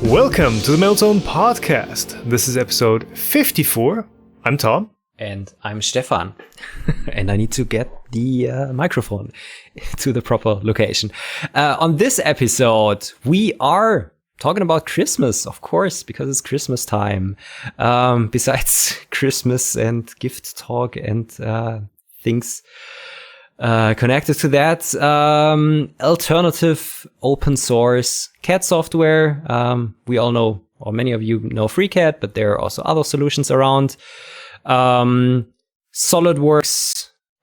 Welcome to the Meltzone podcast. This is episode 54. I'm Tom. And I'm Stefan. And I need to get the microphone to the proper location. On this episode, we are talking about Christmas, of course, because it's Christmas time. Besides Christmas and gift talk and things connected to that, alternative open source CAD software. We all know, or many of you know FreeCAD, but there are also other solutions around. SolidWorks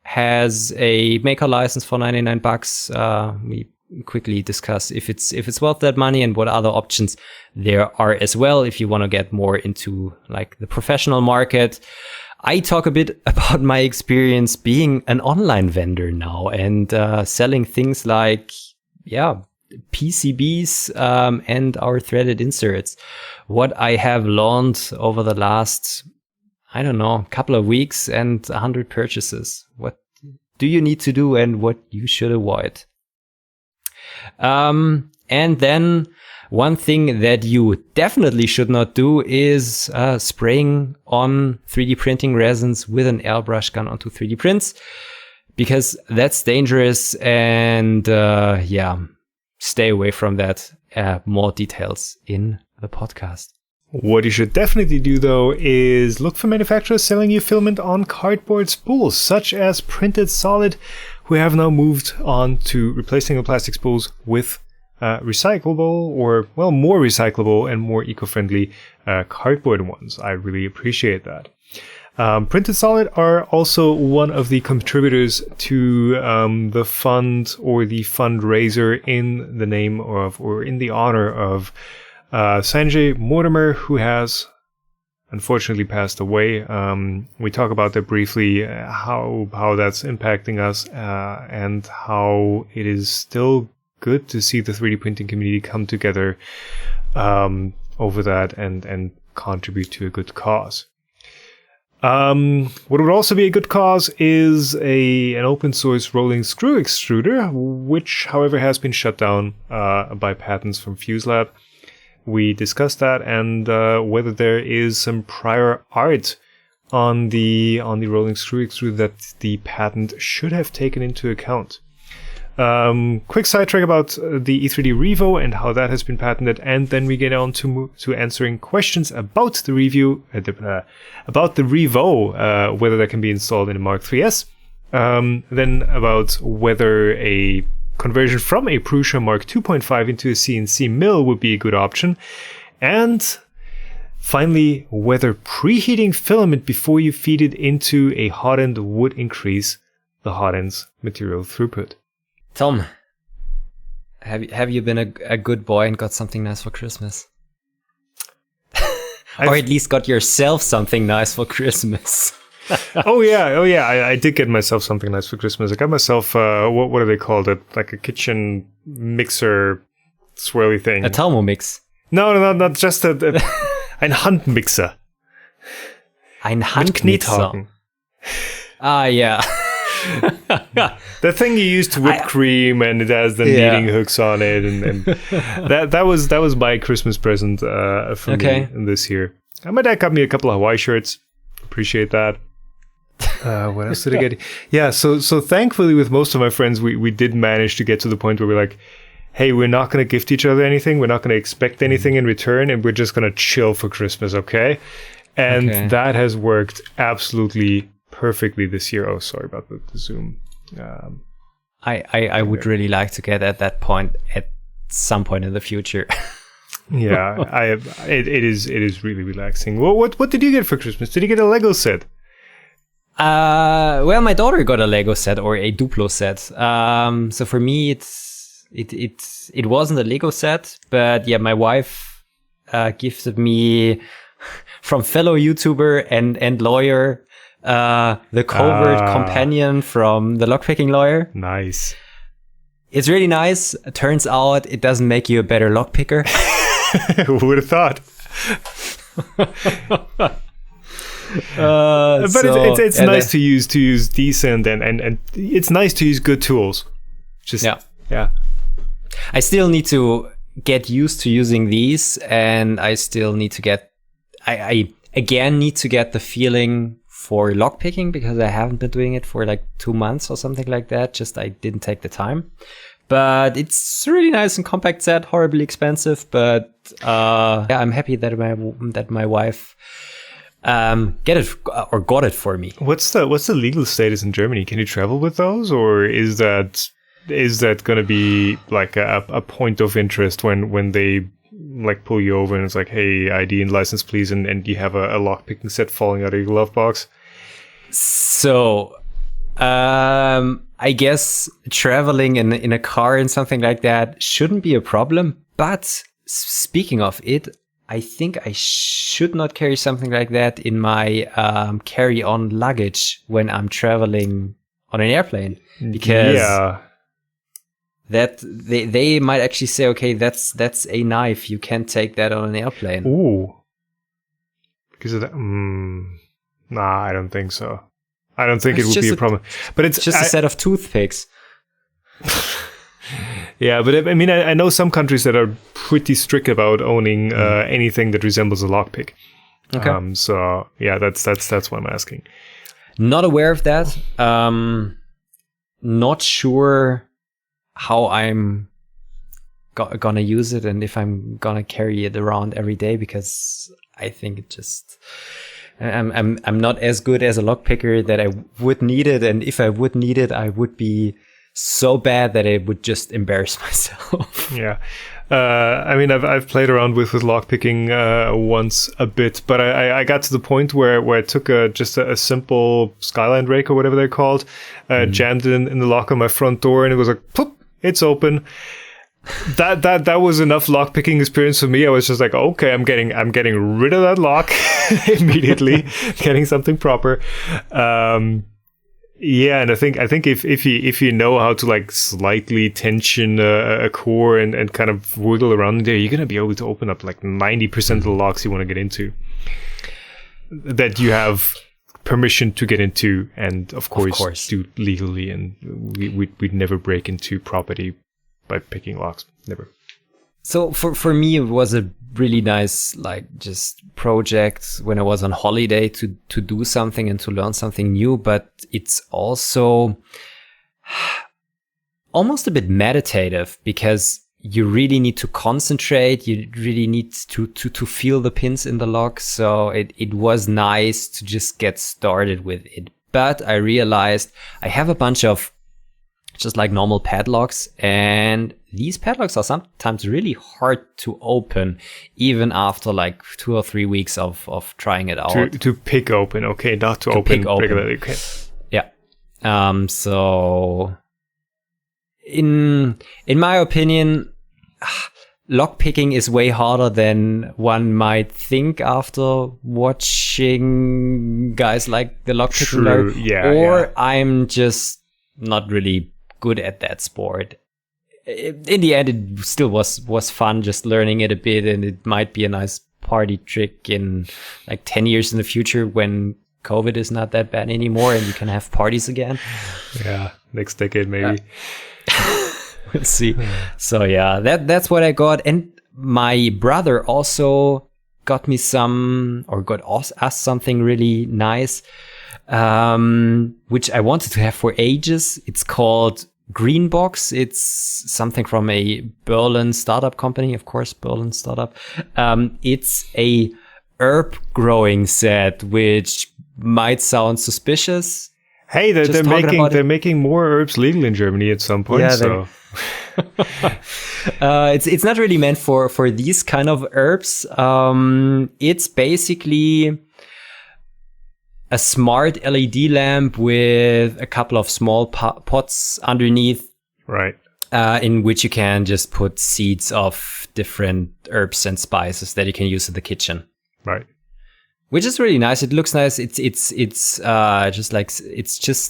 has a maker license for $99. We quickly discuss if it's worth that money and what other options there are as well if you want to get more into like the professional market. I talk a bit about my experience being an online vendor now and selling things like PCBs and our threaded inserts. What I have learned over the last couple of weeks and 100 purchases. What do you need to do and what you should avoid? And then one thing that you definitely should not do is spraying on 3D printing resins with an airbrush gun onto 3D prints, because that's dangerous and stay away from that. More details in the podcast. What you should definitely do, though, is look for manufacturers selling you filament on cardboard spools, such as Printed Solid, who have now moved on to replacing the plastic spools with recyclable, or, well, more recyclable and more eco-friendly cardboard ones. I really appreciate that. Printed Solid are also one of the contributors to the fund or the fundraiser in the name of, or in the honor of, Sanjay Mortimer, who has unfortunately passed away. We talk about that briefly, how that's impacting us, and how it is still good to see the 3D printing community come together over that and contribute to a good cause. What would also be a good cause is an open source rolling screw extruder, which, however, has been shut down by patents from Fuslab. We discussed that and whether there is some prior art on the rolling screw extruder that the patent should have taken into account. Quick sidetrack about the E3D Revo and how that has been patented, and then we get on to answering questions about the review about the Revo, whether that can be installed in a Mark III's. Then about whether a conversion from a Prusa Mark 2.5 into a CNC mill would be a good option. And finally, whether preheating filament before you feed it into a hotend would increase the hotend's material throughput. Tom, have you been a good boy and got something nice for Christmas? Or at least got yourself something nice for Christmas? Oh yeah. I did get myself something nice for Christmas. I got myself what do they call it? Like a kitchen mixer swirly thing. A Thermomix. No, not just ein Handmixer. Ein Handmixer. Yeah. The thing you use to whip cream, and it has the kneading hooks on it, and that was my Christmas present for me this year. My dad got me a couple of Hawaii shirts. Appreciate that. What else did I get? Yeah, so thankfully with most of my friends, we did manage to get to the point where we're like, hey, we're not going to gift each other anything. We're not going to expect anything in return, and we're just going to chill for Christmas, okay? And that has worked absolutely perfectly this year. Oh, sorry about the Zoom. I would really like to get at that point at some point in the future. Yeah, it is really relaxing. Well, what did you get for Christmas? Did you get a Lego set? Well, my daughter got a Lego set, or a Duplo set. So for me, it wasn't a Lego set, but yeah, my wife gifted me from fellow YouTuber and lawyer the covert companion from the Lockpicking Lawyer. Nice. It's really nice. It turns out it doesn't make you a better lockpicker. Who would have thought? But it's nice to use decent and it's nice to use good tools. Yeah. I still need to get used to using these, and I still need to get, I again need to get the feeling for lockpicking, because I haven't been doing it for like 2 months or something like that. Just I didn't take the time. But it's a really nice and compact set, horribly expensive. But yeah, I'm happy that my wife got it for me. What's the legal status in Germany? Can you travel with those, or is that going to be like a point of interest when they like pull you over and it's like, hey, ID and license please, and you have a lockpicking set falling out of your glove box? So I guess traveling in a car and something like that shouldn't be a problem. But speaking of it, I think I should not carry something like that in my carry-on luggage when I'm traveling on an airplane, because that they might actually say, okay, that's a knife, you can't take that on an airplane. Ooh, because of that. Nah, I don't think so. I don't think it would be a problem. But it's just a set of toothpicks. Yeah, but I mean, I know some countries that are pretty strict about owning anything that resembles a lockpick. Okay. So yeah, that's why I'm asking. Not aware of that. Not sure how I'm gonna use it and if I'm gonna carry it around every day, because I think it just I'm not as good as a lockpicker that I would need it, and if I would need it, I would be so bad that I would just embarrass myself. Yeah. I mean, I've played around with lockpicking once a bit, but I got to the point where I took just a simple skyline rake or whatever they're called, jammed it in the lock on my front door, and it was like, poof, it's open. That was enough lockpicking experience for me. I was just like, okay, I'm getting rid of that lock immediately, getting something proper. Yeah, and I think if you know how to like slightly tension a core and kind of wiggle around there, you're gonna be able to open up like 90% of the locks you want to get into, that you have permission to get into, and of course do legally. And we'd never break into property by picking locks, never. So for me, it was a really nice, like, just project when I was on holiday to do something and to learn something new. But it's also almost a bit meditative, because you really need to concentrate. You really need to feel the pins in the lock. So it was nice to just get started with it. But I realized I have a bunch of just like normal padlocks, and these padlocks are sometimes really hard to open, even after like 2 or 3 weeks of trying it out. To pick open, okay, not to open regularly. Okay. Yeah. So in my opinion, lockpicking is way harder than one might think after watching guys like the lockpicking. Yeah. I'm just not really good at that sport. In the end, it still was fun just learning it a bit, and it might be a nice party trick in like 10 years in the future when COVID is not that bad anymore and you can have parties again. Yeah, next decade maybe. We'll see. So yeah, that's what I got. And my brother also got me got us something really nice, which I wanted to have for ages. It's called Greenbox. It's something from a Berlin startup company, of course, Berlin startup. It's a herb growing set, which might sound suspicious. Hey, they're making more herbs legal in Germany at some point. Yeah, so it's not really meant for these kind of herbs. It's basically a smart LED lamp with a couple of small pots underneath, right? In which you can just put seeds of different herbs and spices that you can use in the kitchen, right? Which is really nice. It looks nice. It's just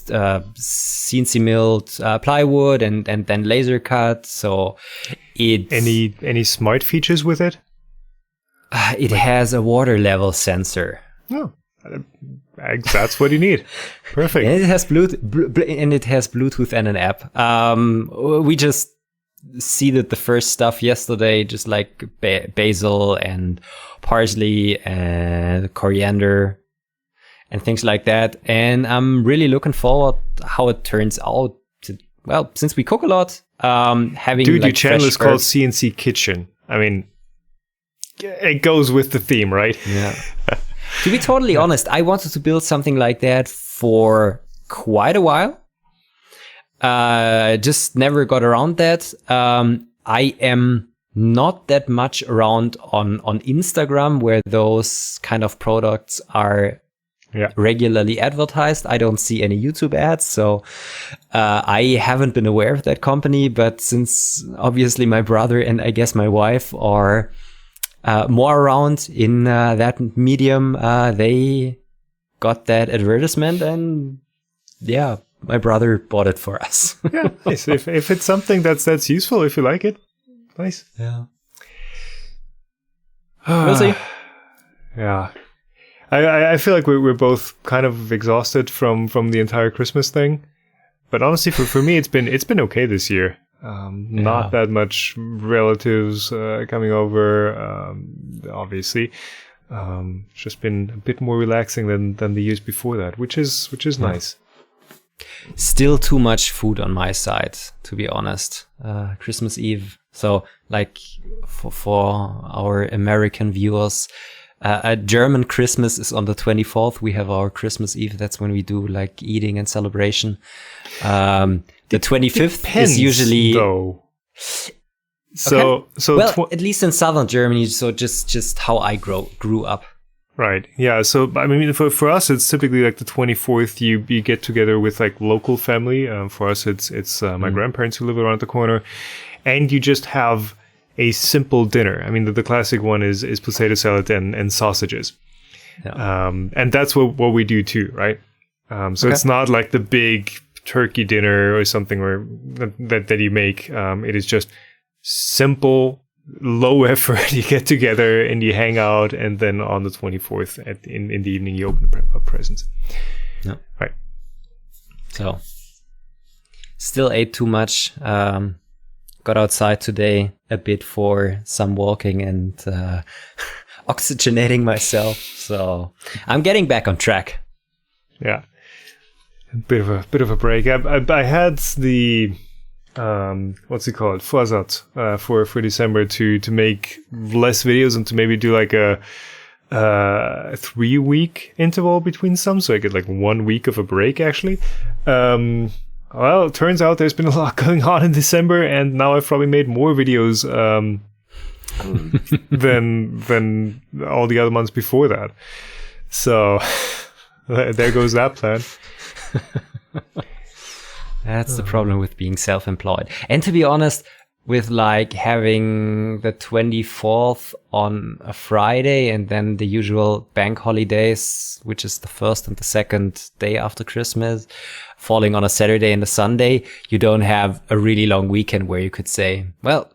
CNC milled plywood and then laser cut. So any smart features with it? It has a water level sensor. Oh. That's what you need. Perfect. And it has Bluetooth and an app. We just seeded the first stuff yesterday, just like basil and parsley and coriander and things like that. And I'm really looking forward how it turns out. Well, since we cook a lot, having Dude, like your channel is called herbs. CNC Kitchen. I mean, it goes with the theme, right? Yeah. To be totally honest, I wanted to build something like that for quite a while. Just never got around that. I am not that much around on Instagram where those kind of products are regularly advertised. I don't see any YouTube ads, so I haven't been aware of that company. But since obviously my brother and I guess my wife are more around in that medium, they got that advertisement, and yeah, my brother bought it for us. Yeah, nice. If it's something that's useful, if you like it, nice. Yeah. We'll see. Yeah. I feel like we're both kind of exhausted from the entire Christmas thing, but honestly, for me, it's been okay this year. Not that much relatives coming over, obviously. It's just been a bit more relaxing than the years before that, which is nice. Still too much food on my side, to be honest. Christmas Eve. So, like for our American viewers, a German Christmas is on the 24th. We have our Christmas Eve. That's when we do like eating and celebration. The 25th is usually though. So at least in southern Germany. So just how I grew up. Right. Yeah. So I mean, for us, it's typically like the 24th. You get together with like local family. For us, it's my grandparents who live around the corner, and you just have a simple dinner. I mean, the classic one is potato salad and sausages. Yeah. And that's what we do too, right? So it's not like the big turkey dinner or something that you make. It is just simple, low effort. You get together and you hang out, and then on the 24th in the evening you open up presents. Yeah. Right. So still ate too much. Got outside today a bit for some walking and oxygenating myself. So I'm getting back on track. Yeah. A bit of a break. I had the what's it called? Vorsatz for December to make less videos and to maybe do like a 3-week interval between some, so I get like 1 week of a break actually. Well, it turns out there's been a lot going on in December, and now I've probably made more videos than all the other months before that. So there goes that plan. That's the problem with being self-employed. And to be honest, with like having the 24th on a Friday and then the usual bank holidays, which is the first and the second day after Christmas, falling on a Saturday and a Sunday, you don't have a really long weekend where you could say, well,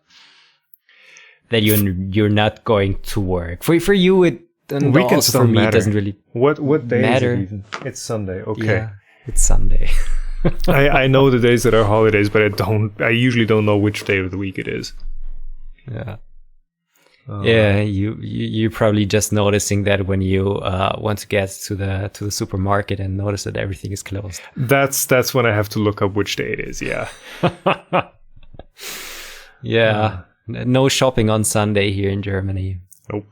that you're not going to work. For you, it and weekends also for me, it doesn't really what day matter. Is it even? It's Sunday. Okay. Yeah, it's Sunday. I know the days that are holidays, but I usually don't know which day of the week it is. Yeah. Yeah, you're probably just noticing that when you want to get to the supermarket and notice that everything is closed. That's when I have to look up which day it is. Yeah. Yeah. No shopping on Sunday here in Germany. Nope.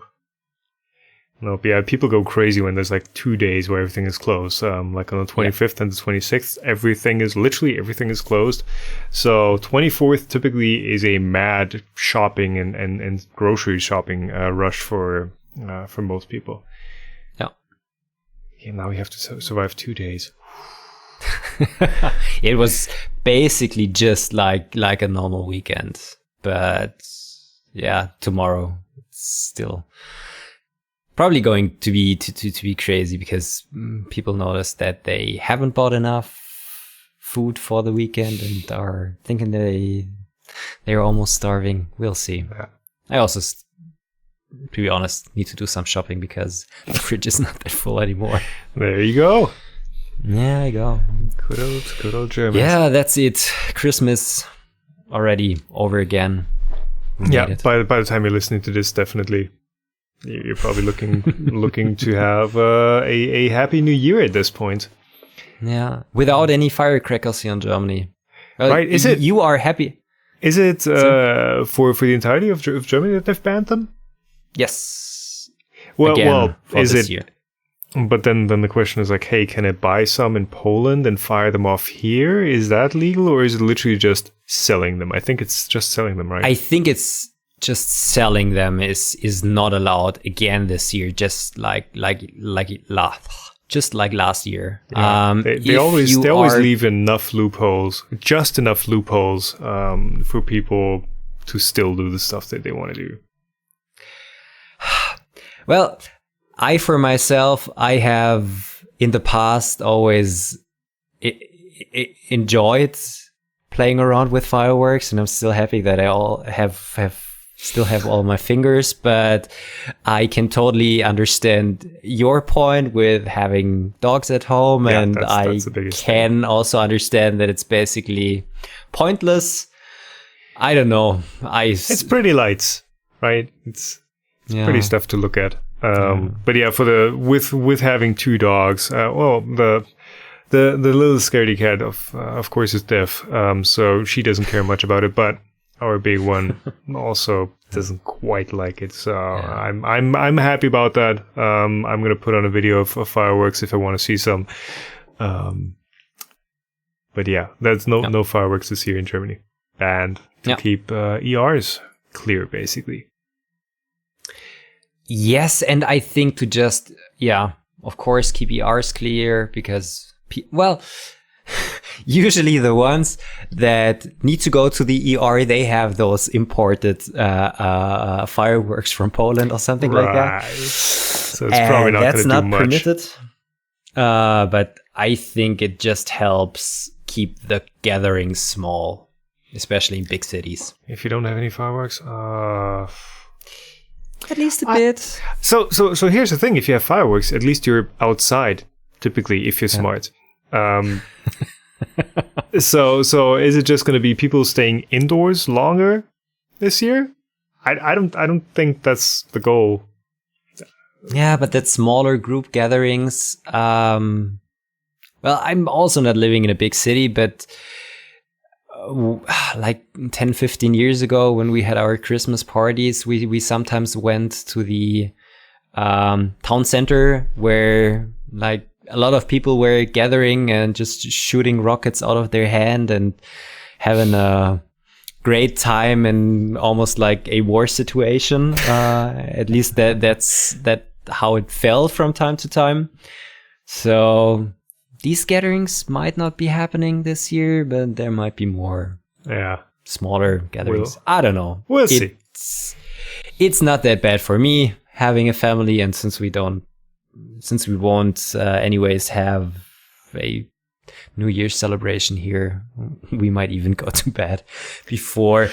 Yeah, people go crazy when there's like 2 days where everything is closed. Like on the 25th and the 26th, everything is closed. So 24th typically is a mad shopping and grocery shopping rush for most people. Yeah. Now we have to survive 2 days. It was basically just like a normal weekend, but yeah, tomorrow it's still probably going to be to be crazy because people notice that they haven't bought enough food for the weekend and are thinking they're almost starving. We'll see. Yeah. I also, to be honest, need to do some shopping because the fridge is not that full anymore. There you go. Yeah, I go. Good old Germans. Yeah, that's it. Christmas already over again. We Yeah, made it. by the time you're listening to this, definitely you're probably looking to have a happy new year at this point. Yeah, without any firecrackers here in Germany. Right, is it- You are happy. Is it for the entirety of Germany that they've banned them? Yes. Well, Again, for is this it? year. But then the question is like, hey, can I buy some in Poland and fire them off here? Is that legal, or is it literally just selling them? I think it's just selling them, right? I think it's just selling them is not allowed again this year, just like last year. Yeah. They always leave enough loopholes, just enough loopholes, for people to still do the stuff that they want to do. Well, for myself, I have in the past always enjoyed playing around with fireworks, and I'm still happy that I still have all my fingers. But I can totally understand your point with having dogs at home, and that's the biggest thing. Also understand that it's basically pointless. I don't know. It's pretty lights, right? It's pretty stuff to look at. But yeah, with having 2 dogs, the little scaredy cat of course is deaf, so she doesn't care much about it. But our big one also doesn't quite like it. So I'm happy about that. I'm gonna put on a video of fireworks if I want to see some. But yeah, there's no fireworks this year in Germany, and to keep ERs clear, basically. Yes, and I think to just, of course, keep ERs clear, because, usually the ones that need to go to the ER, they have those imported fireworks from Poland or something like that. So it's probably not going to do much. That's not permitted. But I think it just helps keep the gatherings small, especially in big cities. If you don't have any fireworks, at least a bit. So here's the thing: if you have fireworks, at least you're outside. Typically, if you're smart. So is it just going to be people staying indoors longer this year? I don't think that's the goal. Yeah, but that's smaller group gatherings. Well, I'm also not living in a big city, but like 10, 15 years ago when we had our Christmas parties, we sometimes went to the town center where like a lot of people were gathering and just shooting rockets out of their hand and having a great time and almost like a war situation. At least that's how it felt from time to time. So these gatherings might not be happening this year, but there might be more smaller gatherings. I don't know. We'll see. It's not that bad for me having a family, and since we won't anyways have a New Year's celebration here, we might even go to bed before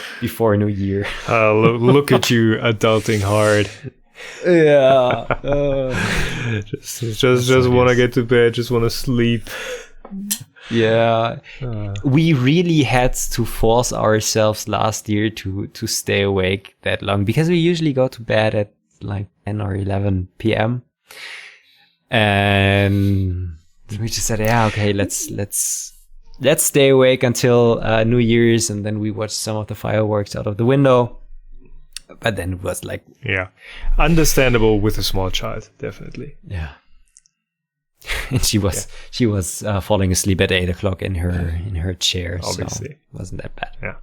New Year. Look at you adulting hard. Yeah. Just want to get to bed, just want to sleep. Yeah. We really had to force ourselves last year to stay awake that long, because we usually go to bed at like 10 or 11 p.m. And we just said, okay, let's stay awake until New Year's, and then we watched some of the fireworks out of the window. But then it was like, understandable with a small child, definitely. Yeah. And she was falling asleep at 8 o'clock in her chair. Obviously, so it wasn't that bad. Yeah.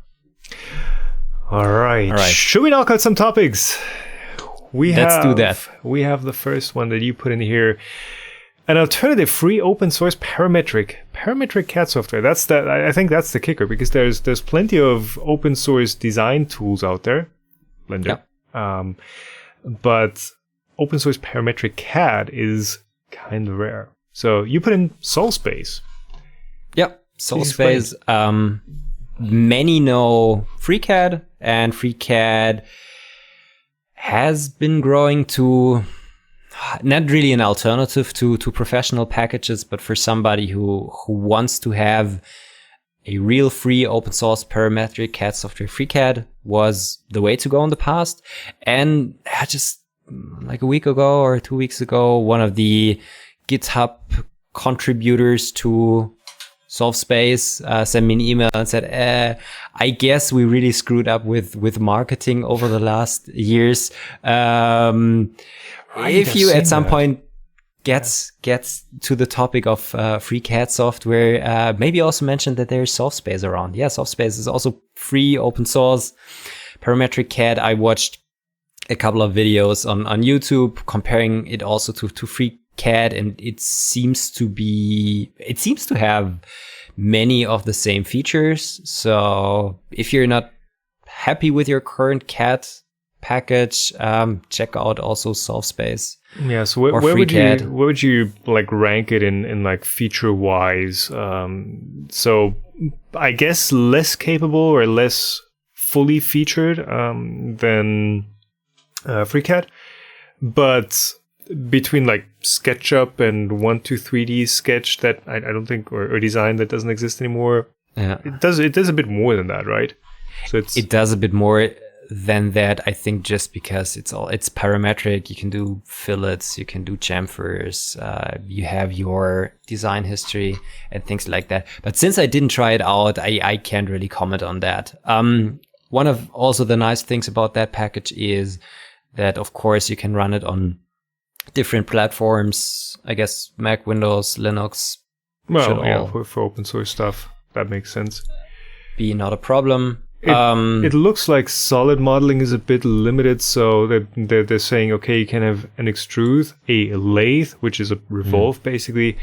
All right. Should we knock out some topics? Let's do that. We have the first one that you put in here. An alternative free open source parametric CAD software. I think that's the kicker, because there's plenty of open source design tools out there. Blender. Yeah. But open source parametric CAD is kind of rare. So you put in Solspace. Yep. Solspace. Many know FreeCAD, and FreeCAD has been growing to not really an alternative to professional packages, but for somebody who wants to have a real free open source parametric CAD software, FreeCAD, was the way to go in the past. And just like a week ago or 2 weeks ago, one of the GitHub contributors to SolveSpace sent me an email and said, I guess we really screwed up with marketing over the last years. If you at some point gets to the topic of free CAD software, maybe also mention that there's SolveSpace around. Yeah, SolveSpace is also free, open source, parametric CAD. I watched a couple of videos on YouTube comparing it also to free CAD, and it seems to have many of the same features. So if you're not happy with your current CAD package, check out also SolveSpace. Yeah, so where would you like rank it in like feature wise? So I guess less capable or less fully featured than FreeCAD, but between like SketchUp and 123D Sketch that I don't think, or design that doesn't exist anymore. Yeah, it does a bit more than that, right? So it does a bit more than that, I think, just because it's parametric. You can do fillets, you can do chamfers, you have your design history and things like that. But since I didn't try it out, I can't really comment on that. One of also the nice things about that package is that, of course, you can run it on different platforms. I guess Mac, Windows, Linux. Well, yeah, for open source stuff, that makes sense. Be not a problem. It looks like solid modeling is a bit limited, so they're saying, okay, you can have an extrude, a lathe, which is a revolve basically,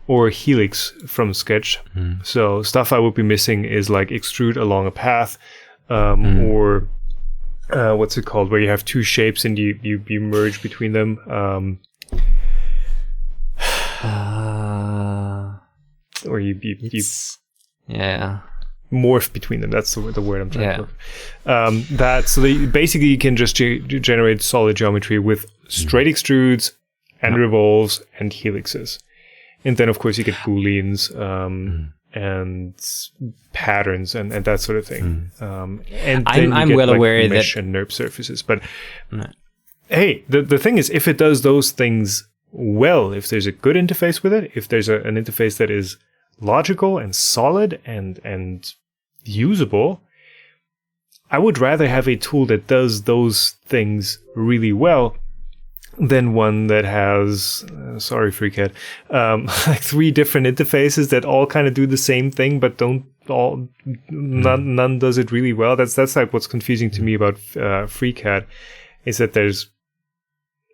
or a helix from Sketch. So stuff I would be missing is like extrude along a path, or what's it called, where you have two shapes and you merge between them. Or you morph between them. That's the word I'm trying to look. So basically you can just generate solid geometry with straight extrudes and revolves and helixes. And then, of course, you get booleans and patterns and that sort of thing. And then I'm well aware that mesh and NURB surfaces. But hey, the thing is, if it does those things well, if there's a good interface with it, if there's an interface that is logical and solid and usable, I would rather have a tool that does those things really well than one that has, sorry, FreeCAD, like 3 different interfaces that all kind of do the same thing, but none does it really well. That's like what's confusing to me about FreeCAD, is that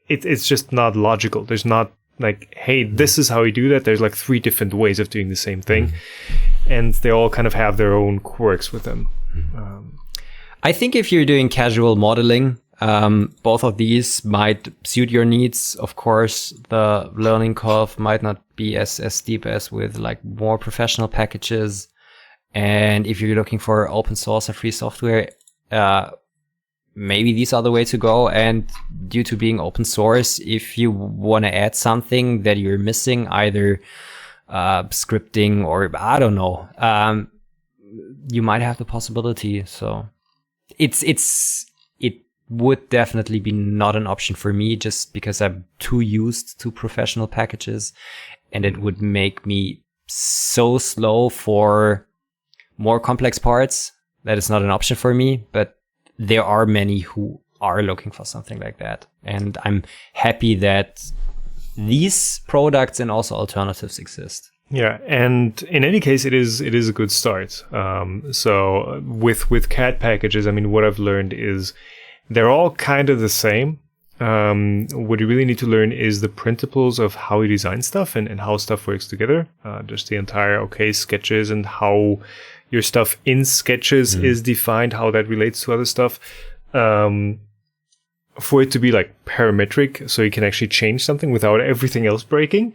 it's just not logical. There's not like, hey, this is how you do that. There's like 3 different ways of doing the same thing, and they all kind of have their own quirks with them. I think if you're doing casual modeling, both of these might suit your needs. Of course, the learning curve might not be as steep as with like more professional packages. And if you're looking for open source or free software, maybe these are the way to go. And due to being open source, if you want to add something that you're missing, either scripting or I don't know, you might have the possibility. So it would definitely be not an option for me, just because I'm too used to professional packages, and it would make me so slow for more complex parts that it's not an option for me. But there are many who are looking for something like that, and I'm happy that these products and also alternatives exist. Yeah, and in any case, it is a good start. So with CAD packages, I mean, what I've learned is they're all kind of the same. What you really need to learn is the principles of how you design stuff and how stuff works together. Just the entire, sketches and how your stuff in sketches is defined, how that relates to other stuff. For it to be like parametric, so you can actually change something without everything else breaking.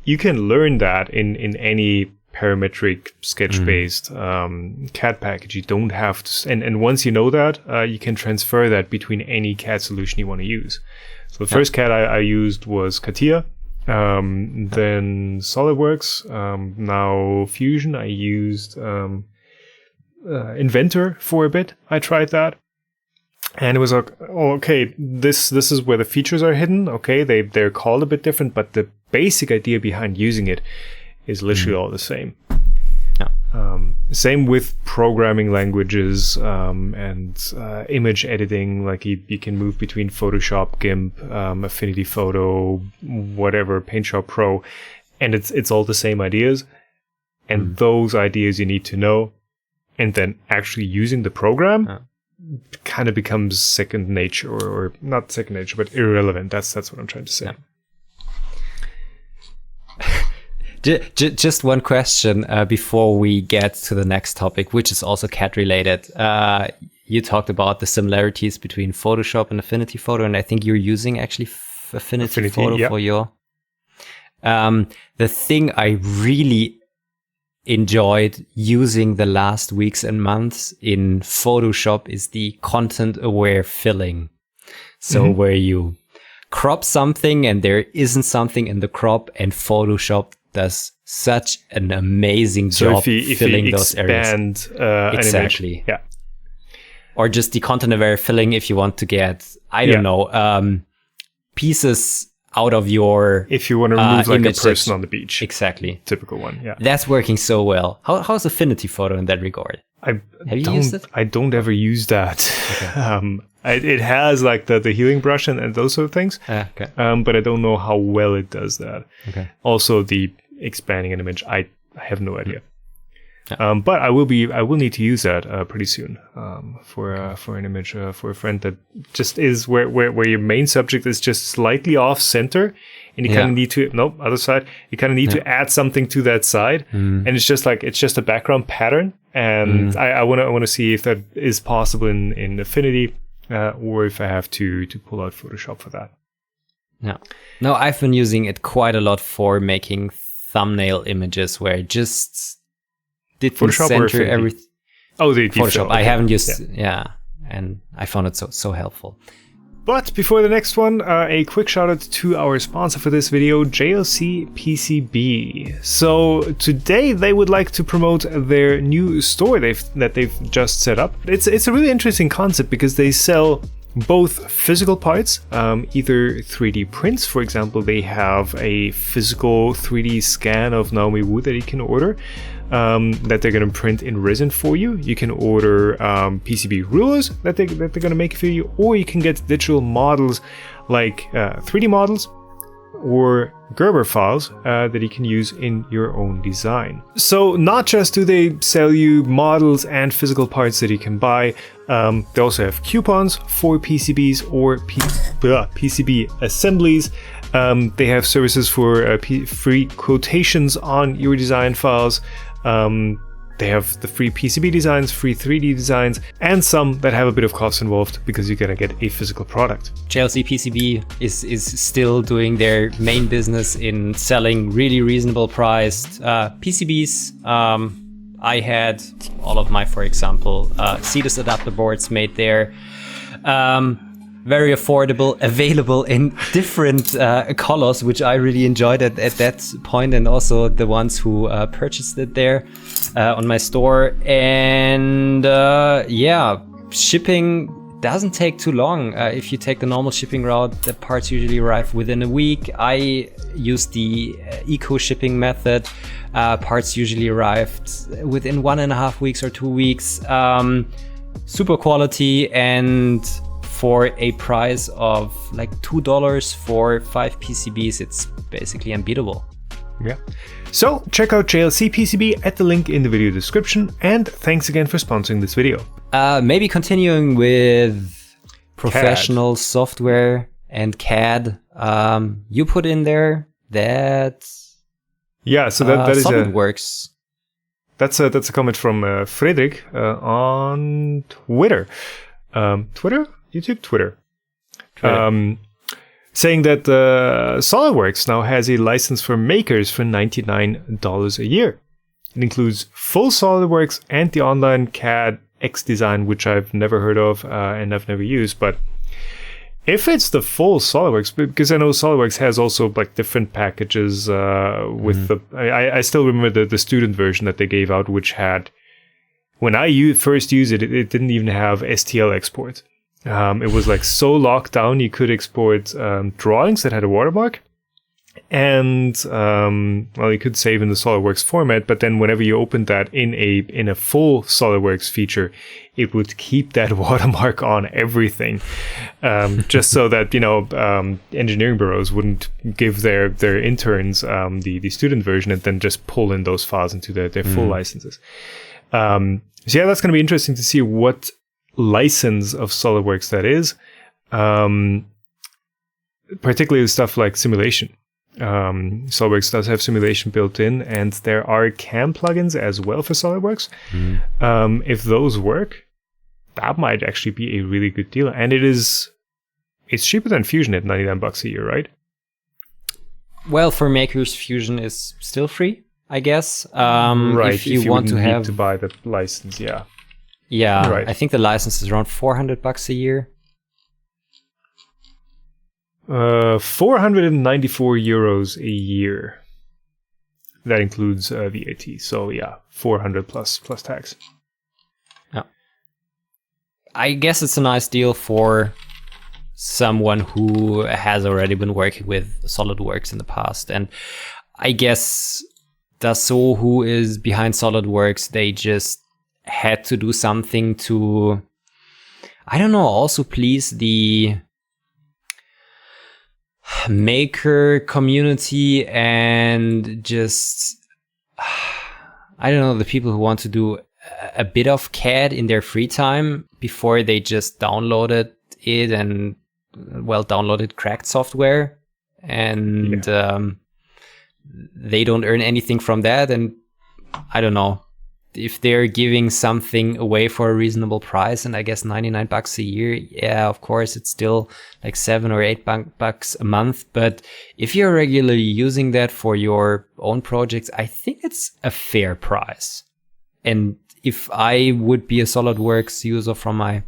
You can learn that in any parametric sketch-based CAD package. You don't have to, and once you know that, you can transfer that between any CAD solution you want to use. So the first CAD I used was CATIA, Then SolidWorks. Now Fusion. I used Inventor for a bit. I tried that. And it was like, oh, okay, this is where the features are hidden. Okay, they're called a bit different, but the basic idea behind using it is literally all the same. Yeah. Same with programming languages and image editing. Like you can move between Photoshop, GIMP, Affinity Photo, whatever, PaintShop Pro, and it's all the same ideas. And those ideas you need to know, and then actually using the program kind of becomes second nature, or not second nature, but irrelevant. That's what I'm trying to say. Yeah. Just one question before we get to the next topic, which is also CAD related. You talked about the similarities between Photoshop and Affinity Photo, and I think you're using actually Affinity Photo for your. The thing I really enjoyed using the last weeks and months in Photoshop is the content-aware filling. So where you crop something and there isn't something in the crop, and Photoshop does such an amazing job filling those areas. Exactly. Yeah. Or just the content-aware filling if you want to get, I don't know, pieces out of your if you want to remove like a person on the beach. Exactly. Typical one, yeah. That's working so well. How's Affinity Photo in that regard? Have you used it? I don't ever use that. Okay. It has like the healing brush and those sort of things. Okay. But I don't know how well it does that. Okay. Also the expanding an image, I have no idea. Yeah. But I will need to use that pretty soon for an image for a friend that just is where your main subject is just slightly off center, and you kind of need to other side. You kind of need to add something to that side, and it's just a background pattern. And I want to see if that is possible in Affinity, or if I have to pull out Photoshop for that. No, I've been using it quite a lot for making thumbnail images where it just didn't Photoshop center everything. Oh, the Photoshop. Okay. I haven't used and I found it so helpful. But before the next one, a quick shout out to our sponsor for this video, JLC PCB. So today they would like to promote their new store that they've just set up. It's a really interesting concept because they sell both physical parts, either 3D prints. For example, they have a physical 3D scan of Naomi Wu that you can order, that they're going to print in resin for you. You can order PCB rulers that they're going to make for you, or you can get digital models like 3D models or Gerber files that you can use in your own design. So not just do they sell you models and physical parts that you can buy, they also have coupons for PCBs or PCB assemblies. They have services for free quotations on your design files. They have the free PCB designs, free 3D designs, and some that have a bit of cost involved because you're gonna get a physical product. JLC PCB is still doing their main business in selling really reasonable priced PCBs. I had all of my, for example, CDIS adapter boards made there. Very affordable, available in different colors, which I really enjoyed at that point, and also the ones who purchased it there on my store. And shipping doesn't take too long. If you take the normal shipping route, the parts usually arrive within a week. I use the eco shipping method. Parts usually arrived within 1.5 weeks or 2 weeks. Super quality, and for a price of like $2 for 5 PCBs, it's basically unbeatable. Yeah. So check out JLC PCB at the link in the video description, and thanks again for sponsoring this video. Maybe continuing with professional software and CAD. You put in there that so that is SolidWorks. That's a comment from Frederick on Twitter. Twitter. Saying that SolidWorks now has a license for makers for $99 a year. It includes full SolidWorks and the online CAD X design, which I've never heard of and I've never used, but If it's the full SolidWorks, because I know SolidWorks has also like different packages with I still remember the student version that they gave out, which had, when I first used it, it didn't even have STL export. It was like so locked down you could export drawings that had a watermark, and you could save in the SolidWorks format, but then whenever you opened that in a full SolidWorks feature, it would keep that watermark on everything, just so that engineering bureaus wouldn't give their interns the student version and then just pull in those files into their full licenses. So yeah, that's going to be interesting to see what license of SolidWorks that is, particularly stuff like simulation. SolidWorks does have simulation built in, and there are CAM plugins as well for SolidWorks. If those work, that might actually be a really good deal. And it's cheaper than Fusion at $99 a year, right? Well, for makers, Fusion is still free, I guess. Right. If you want to need to buy the license, yeah. Yeah, right. I think the license is around $400 a year. 494 euros a year. That includes VAT. So yeah, 400 plus tax. Yeah. I guess it's a nice deal for someone who has already been working with SolidWorks in the past. And I guess Dassault, who is behind SolidWorks, they just had to do something to, I don't know, also please the maker community and just, I don't know, the people who want to do a bit of CAD in their free time before they just downloaded it and downloaded cracked software, and they don't earn anything from that. And I don't know if they're giving something away for a reasonable price, and I guess $99 a year, yeah, of course, it's still like $7 or $8 a month. But if you're regularly using that for your own projects, I think it's a fair price. And if I would be a SolidWorks user from my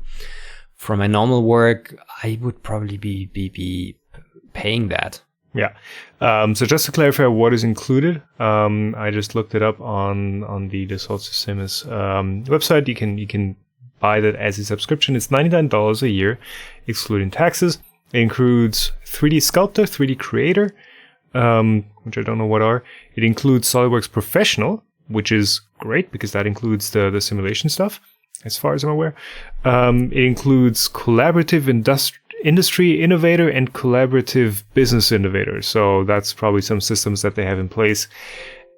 normal work, I would probably be paying that. Yeah. So just to clarify what is included, I just looked it up on the Dassault Systems website. You can buy that as a subscription. It's $99 a year, excluding taxes. It includes 3D Sculptor, 3D Creator, which I don't know what are. It includes SolidWorks Professional, which is great because that includes the simulation stuff, as far as I'm aware. It includes Collaborative Industry Innovator and Collaborative Business Innovator. So that's probably some systems that they have in place.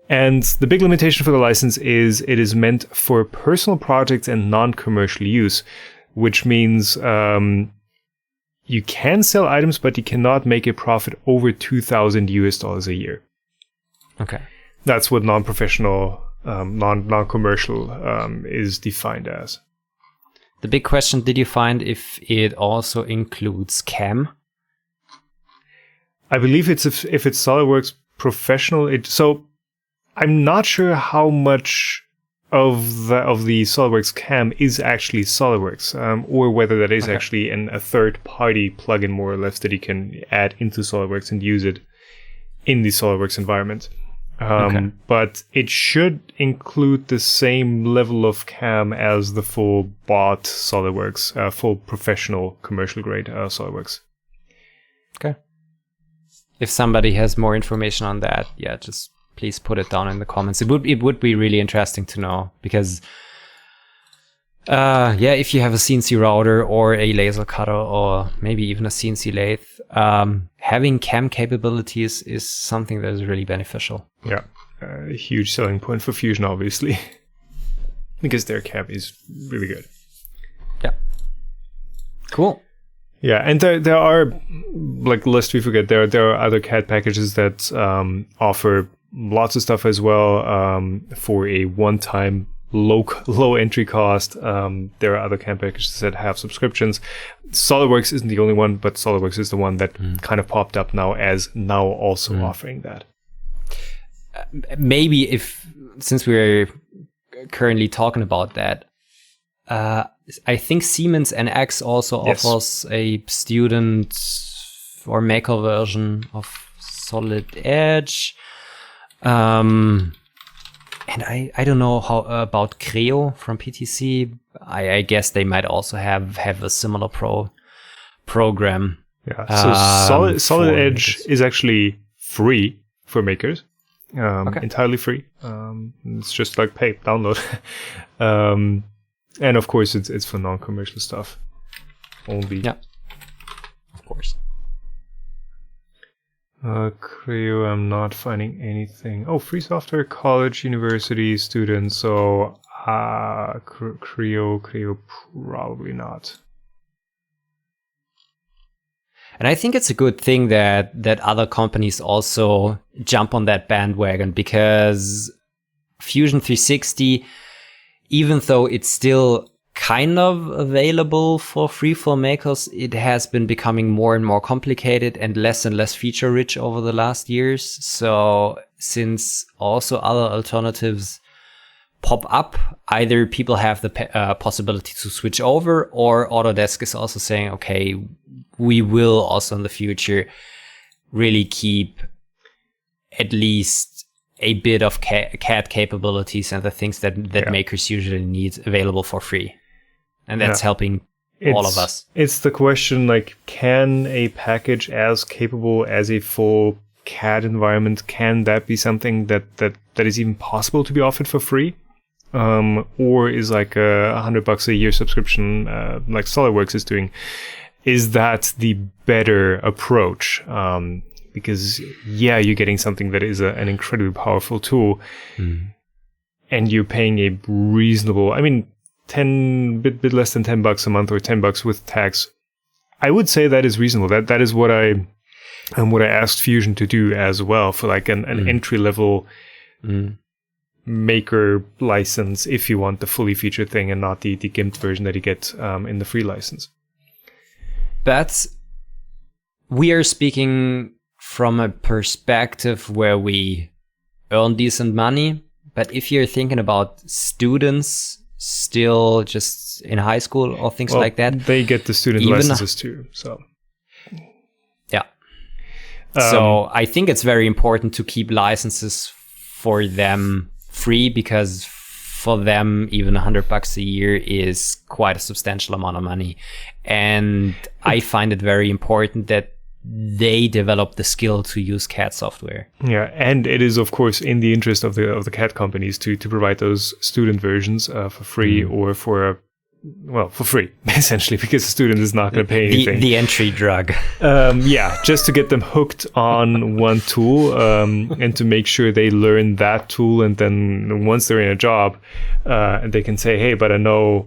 And the big limitation for the license is it is meant for personal projects and non-commercial use, which means you can sell items, but you cannot make a profit over $2,000 a year. Okay. That's what non-professional, non-commercial is defined as. The big question, did you find if it also includes CAM? I believe if it's SolidWorks Professional, so I'm not sure how much of the SolidWorks CAM is actually SolidWorks, or whether that is actually a third-party plugin, more or less, that you can add into SolidWorks and use it in the SolidWorks environment. But it should include the same level of CAM as the full bought SolidWorks, full professional commercial grade SolidWorks. Okay. If somebody has more information on that, yeah, just please put it down in the comments. It would be really interesting to know, because if you have a CNC router or a laser cutter or maybe even a CNC lathe, having CAM capabilities is something that is really beneficial. Yeah, a huge selling point for Fusion, obviously, because their CAM is really good. Yeah. Cool. Yeah, and there are, like, lest we forget, there are other CAD packages that offer lots of stuff as well for a one-time low entry cost. There are other CAM packages that have subscriptions. SolidWorks isn't the only one, but SolidWorks is the one that kind of popped up now as now also offering that. Maybe since we're currently talking about that, I think Siemens NX also offers a student or maker version of Solid Edge. And I don't know how about Creo from PTC. I guess they might also have a similar program. Yeah. So Solid Edge makers. Is actually free for makers. Entirely free. It's just like pay, download. And of course it's for non-commercial stuff only. Yeah. Of course. Creo, I'm not finding anything. Oh, free software, college, university, students. So Creo probably not. And I think it's a good thing that other companies also jump on that bandwagon, because Fusion 360, even though it's still kind of available for free for makers, it has been becoming more and more complicated and less feature rich over the last years. So since also other alternatives pop up, either people have the possibility to switch over, or Autodesk is also saying, okay, we will also in the future really keep at least a bit of CAD capabilities and the things that makers usually need available for free. And that's helping all of us. It's the question, like, can a package as capable as a full CAD environment, can that be something that is even possible to be offered for free? Or is like $100 a year subscription, like SolidWorks is doing, is that the better approach? Because you're getting something that is an incredibly powerful tool, and you're paying a reasonable, I mean, bit less than $10 a month, or $10 with tax. I would say that is reasonable. That is what I asked Fusion to do as well, for like an entry level maker license, if you want the fully featured thing and not the gimped version that you get in the free license. But we are speaking from a perspective where we earn decent money. But if you're thinking about students still just in high school or things like that, they get the student licenses too. So yeah. So I think it's very important to keep licenses for them free, because for them even $100 a year is quite a substantial amount of money. And I find it very important that they develop the skill to use CAD software. Yeah, and it is of course in the interest of the CAD companies to provide those student versions for free, or for free essentially, because the student is not going to pay anything. The entry drug. Just to get them hooked on one tool, and to make sure they learn that tool, and then once they're in a job, they can say, hey, but I know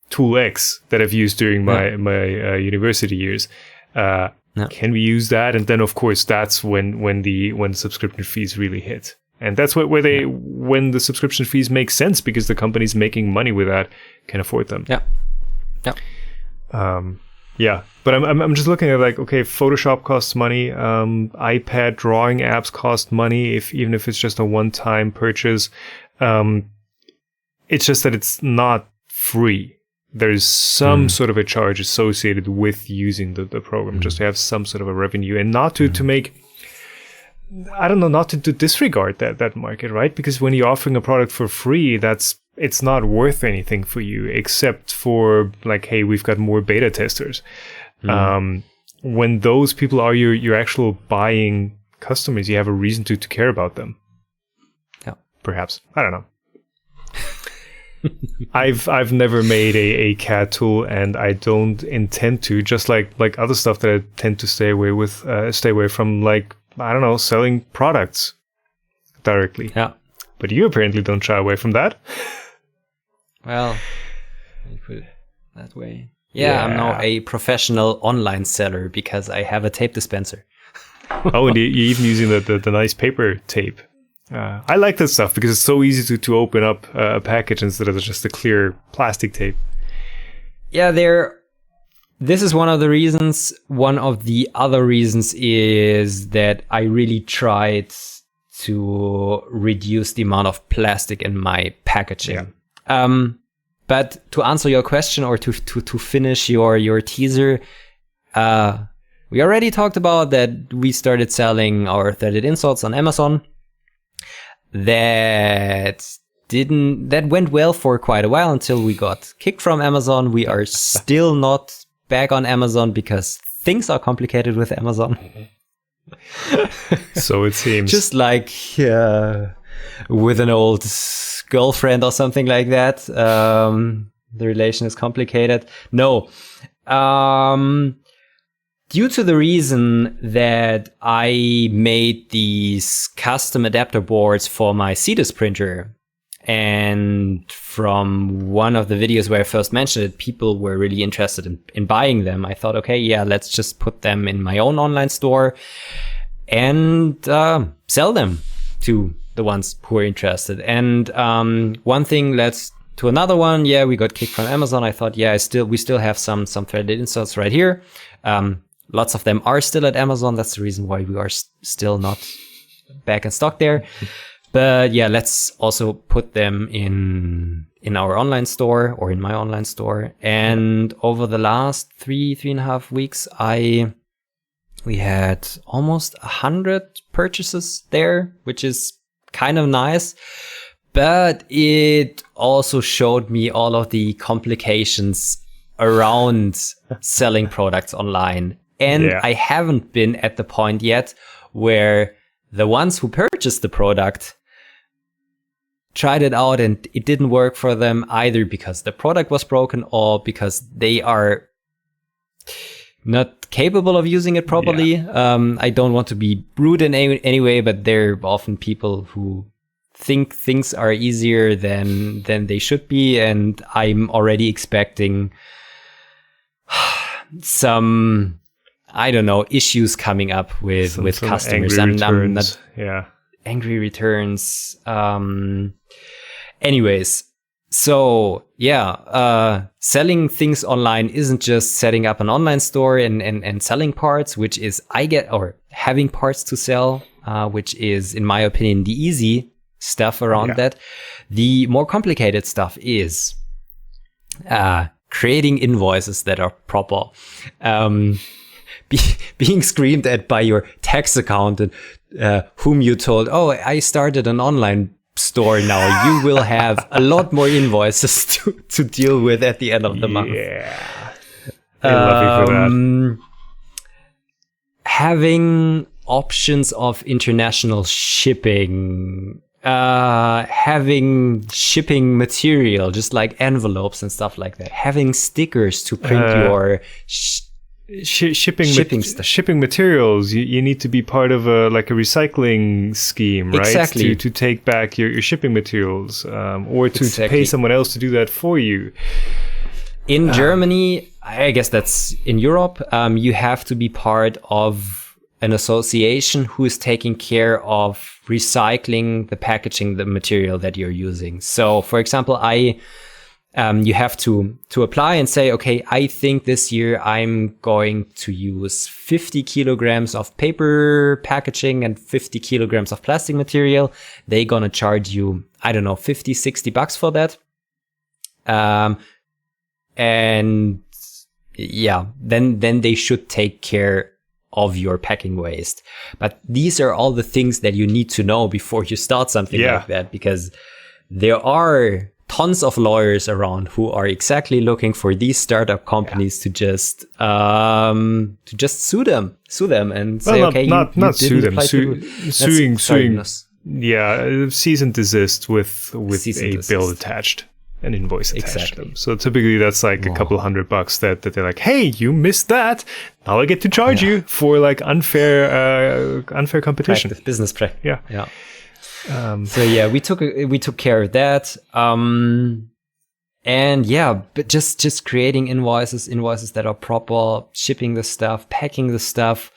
tool X that I've used during my university years. Can we use that? And then of course that's when the subscription fees really hit. And that's when the subscription fees make sense, because the companies making money with that can afford them. But I'm just looking at, like, okay, Photoshop costs money, iPad drawing apps cost money, even if it's just a one-time purchase. It's just that it's not free. There's some sort of a charge associated with using the program, just to have some sort of a revenue, and not to make, I don't know, not to disregard that market, right? Because when you're offering a product for free, it's not worth anything for you, except for like, hey, we've got more beta testers. When those people are your actual buying customers, you have a reason to care about them. Yeah, perhaps. I don't know. I've never made a CAD tool, and I don't intend to. Just like other stuff that I tend to stay away from, like, I don't know, selling products directly. Yeah. But you apparently don't shy away from that. Well, you put it that way. Yeah, I'm now a professional online seller because I have a tape dispenser. Oh, and you're even using the nice paper tape. I like that stuff because it's so easy to open up a package instead of just a clear plastic tape. Yeah, this is one of the reasons. One of the other reasons is that I really tried to reduce the amount of plastic in my packaging. Yeah. But to answer your question, or to finish your teaser, we already talked about that we started selling our threaded inserts on Amazon. That went well for quite a while until we got kicked from Amazon. We are still not back on Amazon because things are complicated with Amazon. So it seems. Just like with an old girlfriend or something like that. The relation is complicated. No. Due to the reason that I made these custom adapter boards for my CDIS printer, and from one of the videos where I first mentioned it, people were really interested in buying them. I thought, okay, yeah, let's just put them in my own online store and sell them to the ones who are interested. And one thing led to another one. Yeah, we got kicked from Amazon. I thought, yeah, we still have some threaded inserts right here. Lots of them are still at Amazon. That's the reason why we are still not back in stock there. But yeah, let's also put them in our online store, or in my online store. And over the last 3.5 weeks, we had almost 100 purchases there, which is kind of nice. But it also showed me all of the complications around selling products online. And I haven't been at the point yet where the ones who purchased the product tried it out and it didn't work for them, either because the product was broken or because they are not capable of using it properly. I don't want to be rude in any way, but there are often people who think things are easier than they should be. And I'm already expecting some, I don't know, issues coming up with customers. I'm not angry returns. Anyways, so yeah, selling things online isn't just setting up an online store and selling parts, which is or having parts to sell, which is, in my opinion, the easy stuff around that. The more complicated stuff is creating invoices that are proper. Being screamed at by your tax accountant, whom you told, oh, I started an online store now. You will have a lot more invoices to deal with at the end of the month. Yeah. I love you for that. Having options of international shipping, having shipping material, just like envelopes and stuff like that, having stickers to print your shipping materials. You need to be part of a recycling scheme, right? Exactly. To take back your shipping materials, or to pay someone else to do that for you. In Germany, I guess that's in Europe, you have to be part of an association who is taking care of recycling the packaging, the material that you're using. So, for example, you have to apply and say, okay, I think this year I'm going to use 50 kilograms of paper packaging and 50 kilograms of plastic material. They're going to charge you, I don't know, $50-$60 for that. And yeah, then they should take care of your packing waste. But these are all the things that you need to know before you start something like that, because there are tons of lawyers around who are exactly looking for these startup companies to just sue them and say, okay, not sue them, suing. Yeah, cease and desist with a bill attached, an invoice attached to them. So typically that's like a couple $100 that they're like, hey, you missed that. Now I get to charge you for like unfair competition. Business practice. Yeah. So yeah, we took care of that. And yeah, but just creating invoices that are proper, shipping the stuff, packing the stuff,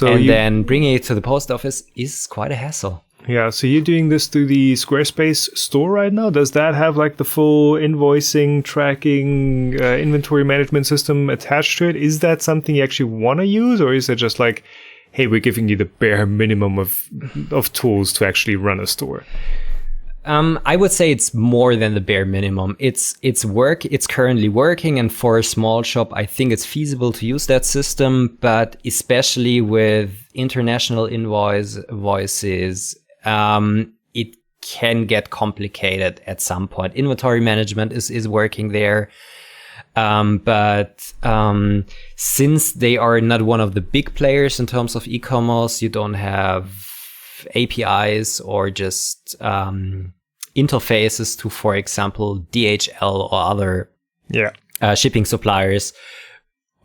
then bringing it to the post office is quite a hassle. Yeah, so you're doing this through the Squarespace store right now? Does that have like the full invoicing, tracking, inventory management system attached to it? Is that something you actually want to use, or is it just like, hey, we're giving you the bare minimum of tools to actually run a store? I would say it's more than the bare minimum. It's currently working, and for a small shop, I think it's feasible to use that system. But especially with international invoices, it can get complicated at some point. Inventory management is working there. But since they are not one of the big players in terms of e-commerce, you don't have APIs or just interfaces to, for example, DHL or other shipping suppliers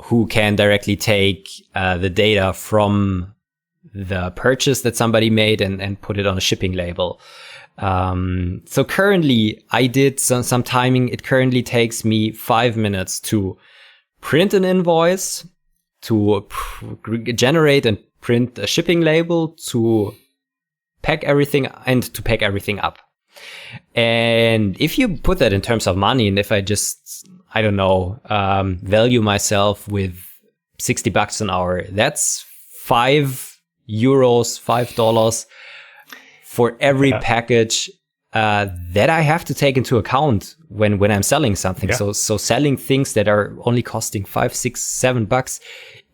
who can directly take the data from the purchase that somebody made and put it on a shipping label. So currently, I did some timing. It currently takes me 5 minutes to print an invoice, to generate and print a shipping label, to pack everything, and to pack everything up. And if you put that in terms of money, and if I just, I don't know, value myself with $60 an hour, that's $5 for every package that I have to take into account when I'm selling something. So selling things that are only costing $5, $6, $7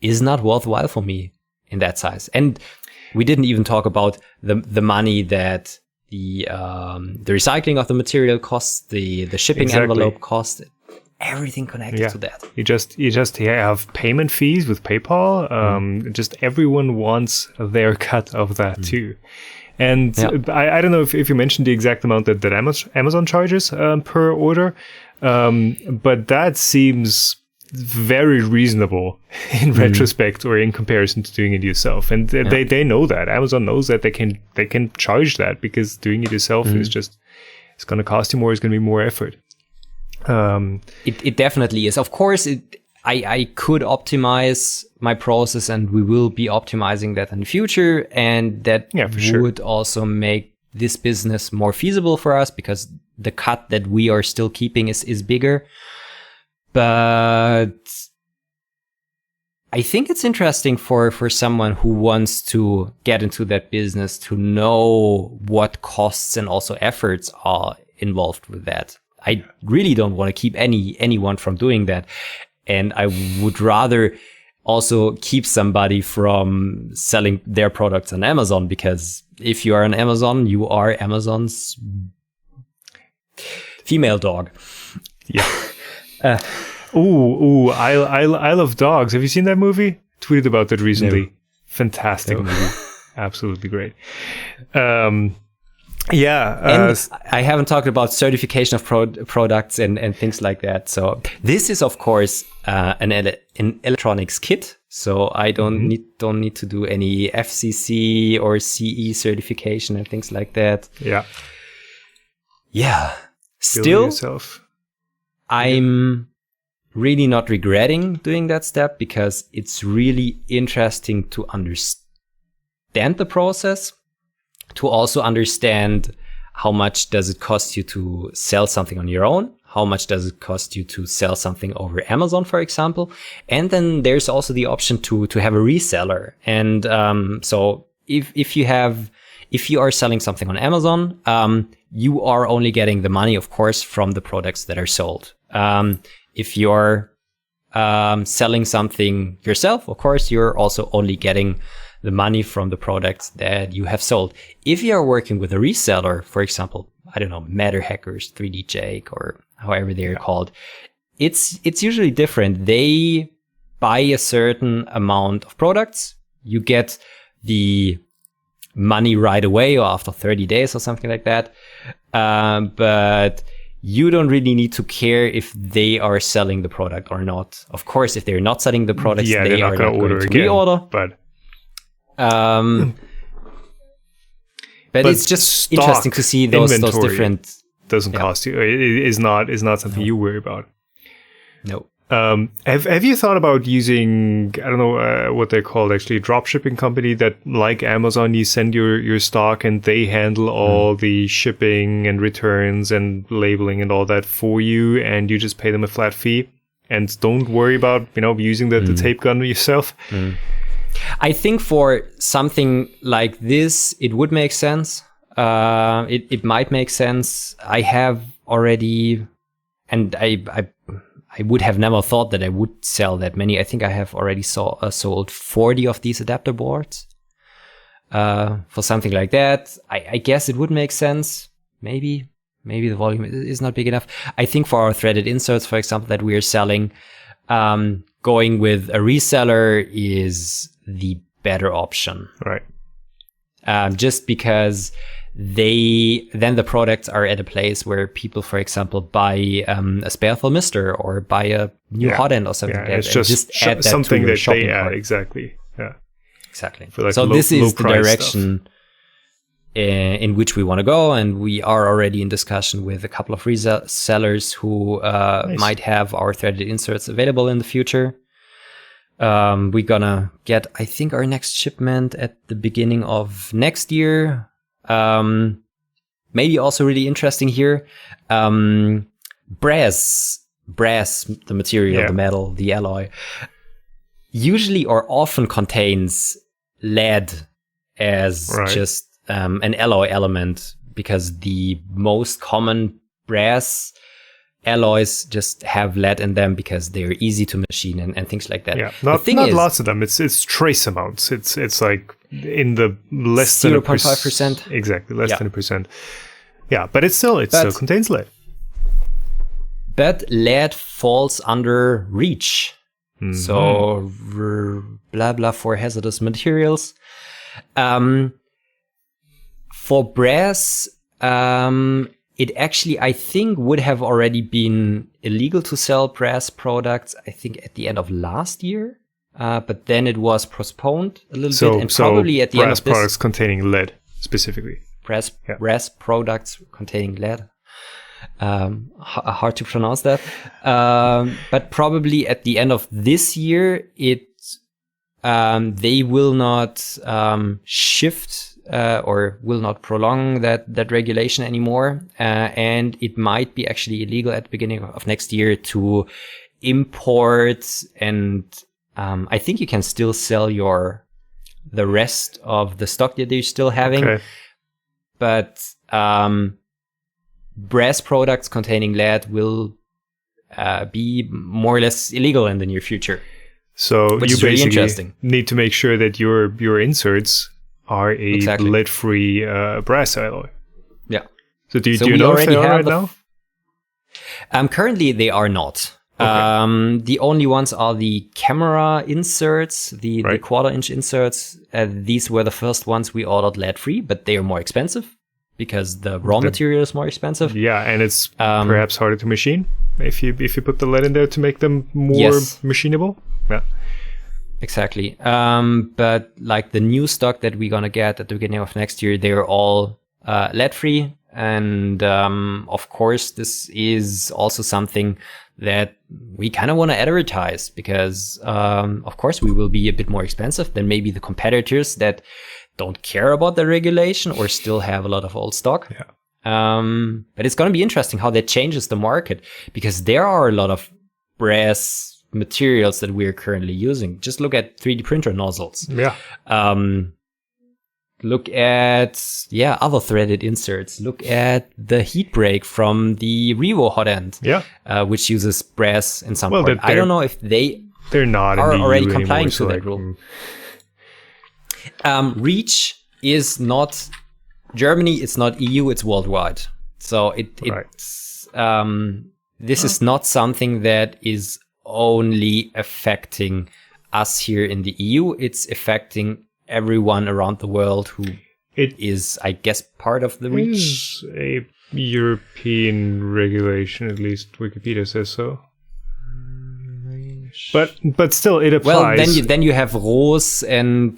is not worthwhile for me in that size. And we didn't even talk about the money that the recycling of the material costs, the shipping envelope costs, everything connected to that. You just have payment fees with PayPal. Just everyone wants their cut of that too. And I don't know if you mentioned the exact amount that Amazon charges per order, but that seems very reasonable in retrospect or in comparison to doing it yourself. And they know that. Amazon knows that they can charge that, because doing it yourself is just, it's going to cost you more. It's going to be more effort. It definitely is. Of course, I could optimize my process, and we will be optimizing that in the future. And that would also make this business more feasible for us, because the cut that we are still keeping is bigger. But I think it's interesting for someone who wants to get into that business to know what costs and also efforts are involved with that. I really don't want to keep anyone from doing that. And I would rather also keep somebody from selling their products on Amazon, because if you are on Amazon, you are Amazon's female dog. Yeah. I love dogs. Have you seen that movie? Tweeted about that recently. No. Fantastic movie. Absolutely great. And I haven't talked about certification of products and things like that. So this is, of course, an electronics kit. So I don't need to do any FCC or CE certification and things like that. Yeah. Still, I'm really not regretting doing that step, because it's really interesting to understand the process, to also understand how much does it cost you to sell something on your own, how much does it cost you to sell something over Amazon, for example. And then there's also the option to have a reseller. And so if you are selling something on Amazon, you are only getting the money, of course, from the products that are sold. If you're selling something yourself, of course, you're also only getting the money from the products that you have sold. If you are working with a reseller, for example, I don't know, Matter Hackers, 3D Jake, or however they're called, it's usually different. They buy a certain amount of products. You get the money right away or after 30 days or something like that. But you don't really need to care if they are selling the product or not. Of course, if they're not selling the products, they are not going to reorder. But it's just interesting to see those different. Doesn't cost you. It is not something you worry about. No. Have you thought about using, I don't know what they're called actually, drop shipping company that, like Amazon, you send your stock and they handle all the shipping and returns and labeling and all that for you, and you just pay them a flat fee and don't worry about using the tape gun yourself? I think for something like this, it would make sense. it might make sense. I have already, and I would have never thought that I would sell that many. I think I have already sold 40 of these adapter boards. For something like that, I guess it would make sense. Maybe the volume is not big enough. I think for our threaded inserts, for example, that we are selling, going with a reseller is the better option. Right. Just because then the products are at a place where people, for example, buy a spare thermistor or buy a new hotend or something like that. It's just add that something to your that shopping they add. cart. Exactly. Yeah. Exactly. For like so this is the direction stuff. In which we want to go, and we are already in discussion with a couple of resellers who might have our threaded inserts available in the future. We're gonna get, I think, our next shipment at the beginning of next year. Maybe also really interesting here, brass, the material, the metal, the alloy, usually or often contains lead as just an alloy element, because the most common brass alloys just have lead in them because they're easy to machine and things like that. Yeah, not lots of them. It's trace amounts. It's like in the less than 0.5%. Exactly, less than 1%. Yeah, but it still contains lead. But lead falls under REACH. Mm-hmm. So blah blah for hazardous materials. For brass, it actually, I think, would have already been illegal to sell brass products, I think, at the end of last year. But then it was postponed a little bit. And probably at the end of this... brass products containing lead, specifically. Brass products containing lead. Hard to pronounce that. But probably at the end of this year, they will not shift or will not prolong that regulation anymore. And it might be actually illegal at the beginning of next year to import, and I think you can still sell the rest of the stock that you're still having. Okay. But brass products containing lead will be more or less illegal in the near future. So you basically need to make sure that your inserts are a lead-free brass alloy. Yeah. So do you know if they are right now? Currently, they are not. Okay. The only ones are the camera inserts, the 1/4-inch inserts. These were the first ones we ordered lead-free, but they are more expensive because the raw material is more expensive. Yeah, and it's perhaps harder to machine if you put the lead in there to make them more machinable. Yeah. Exactly. But like the new stock that we're gonna get at the beginning of next year, they're all lead-free. And of course, this is also something that we kind of want to advertise because, of course, we will be a bit more expensive than maybe the competitors that don't care about the regulation or still have a lot of old stock. Yeah. But it's going to be interesting how that changes the market, because there are a lot of brass materials that we're currently using. Just look at 3D printer nozzles. Yeah. Look at, other threaded inserts. Look at the heat break from the Revo hotend, which uses brass in some part. I don't know if they're not are in the already EU complying anymore, to that rule. REACH is not Germany, it's not EU, it's worldwide. So it's this is not something that is only affecting us here in the EU. It's affecting everyone around the world who is, I guess, part of the REACH. It's a European regulation, at least Wikipedia says so. But still, it applies. Well, then you have ROS and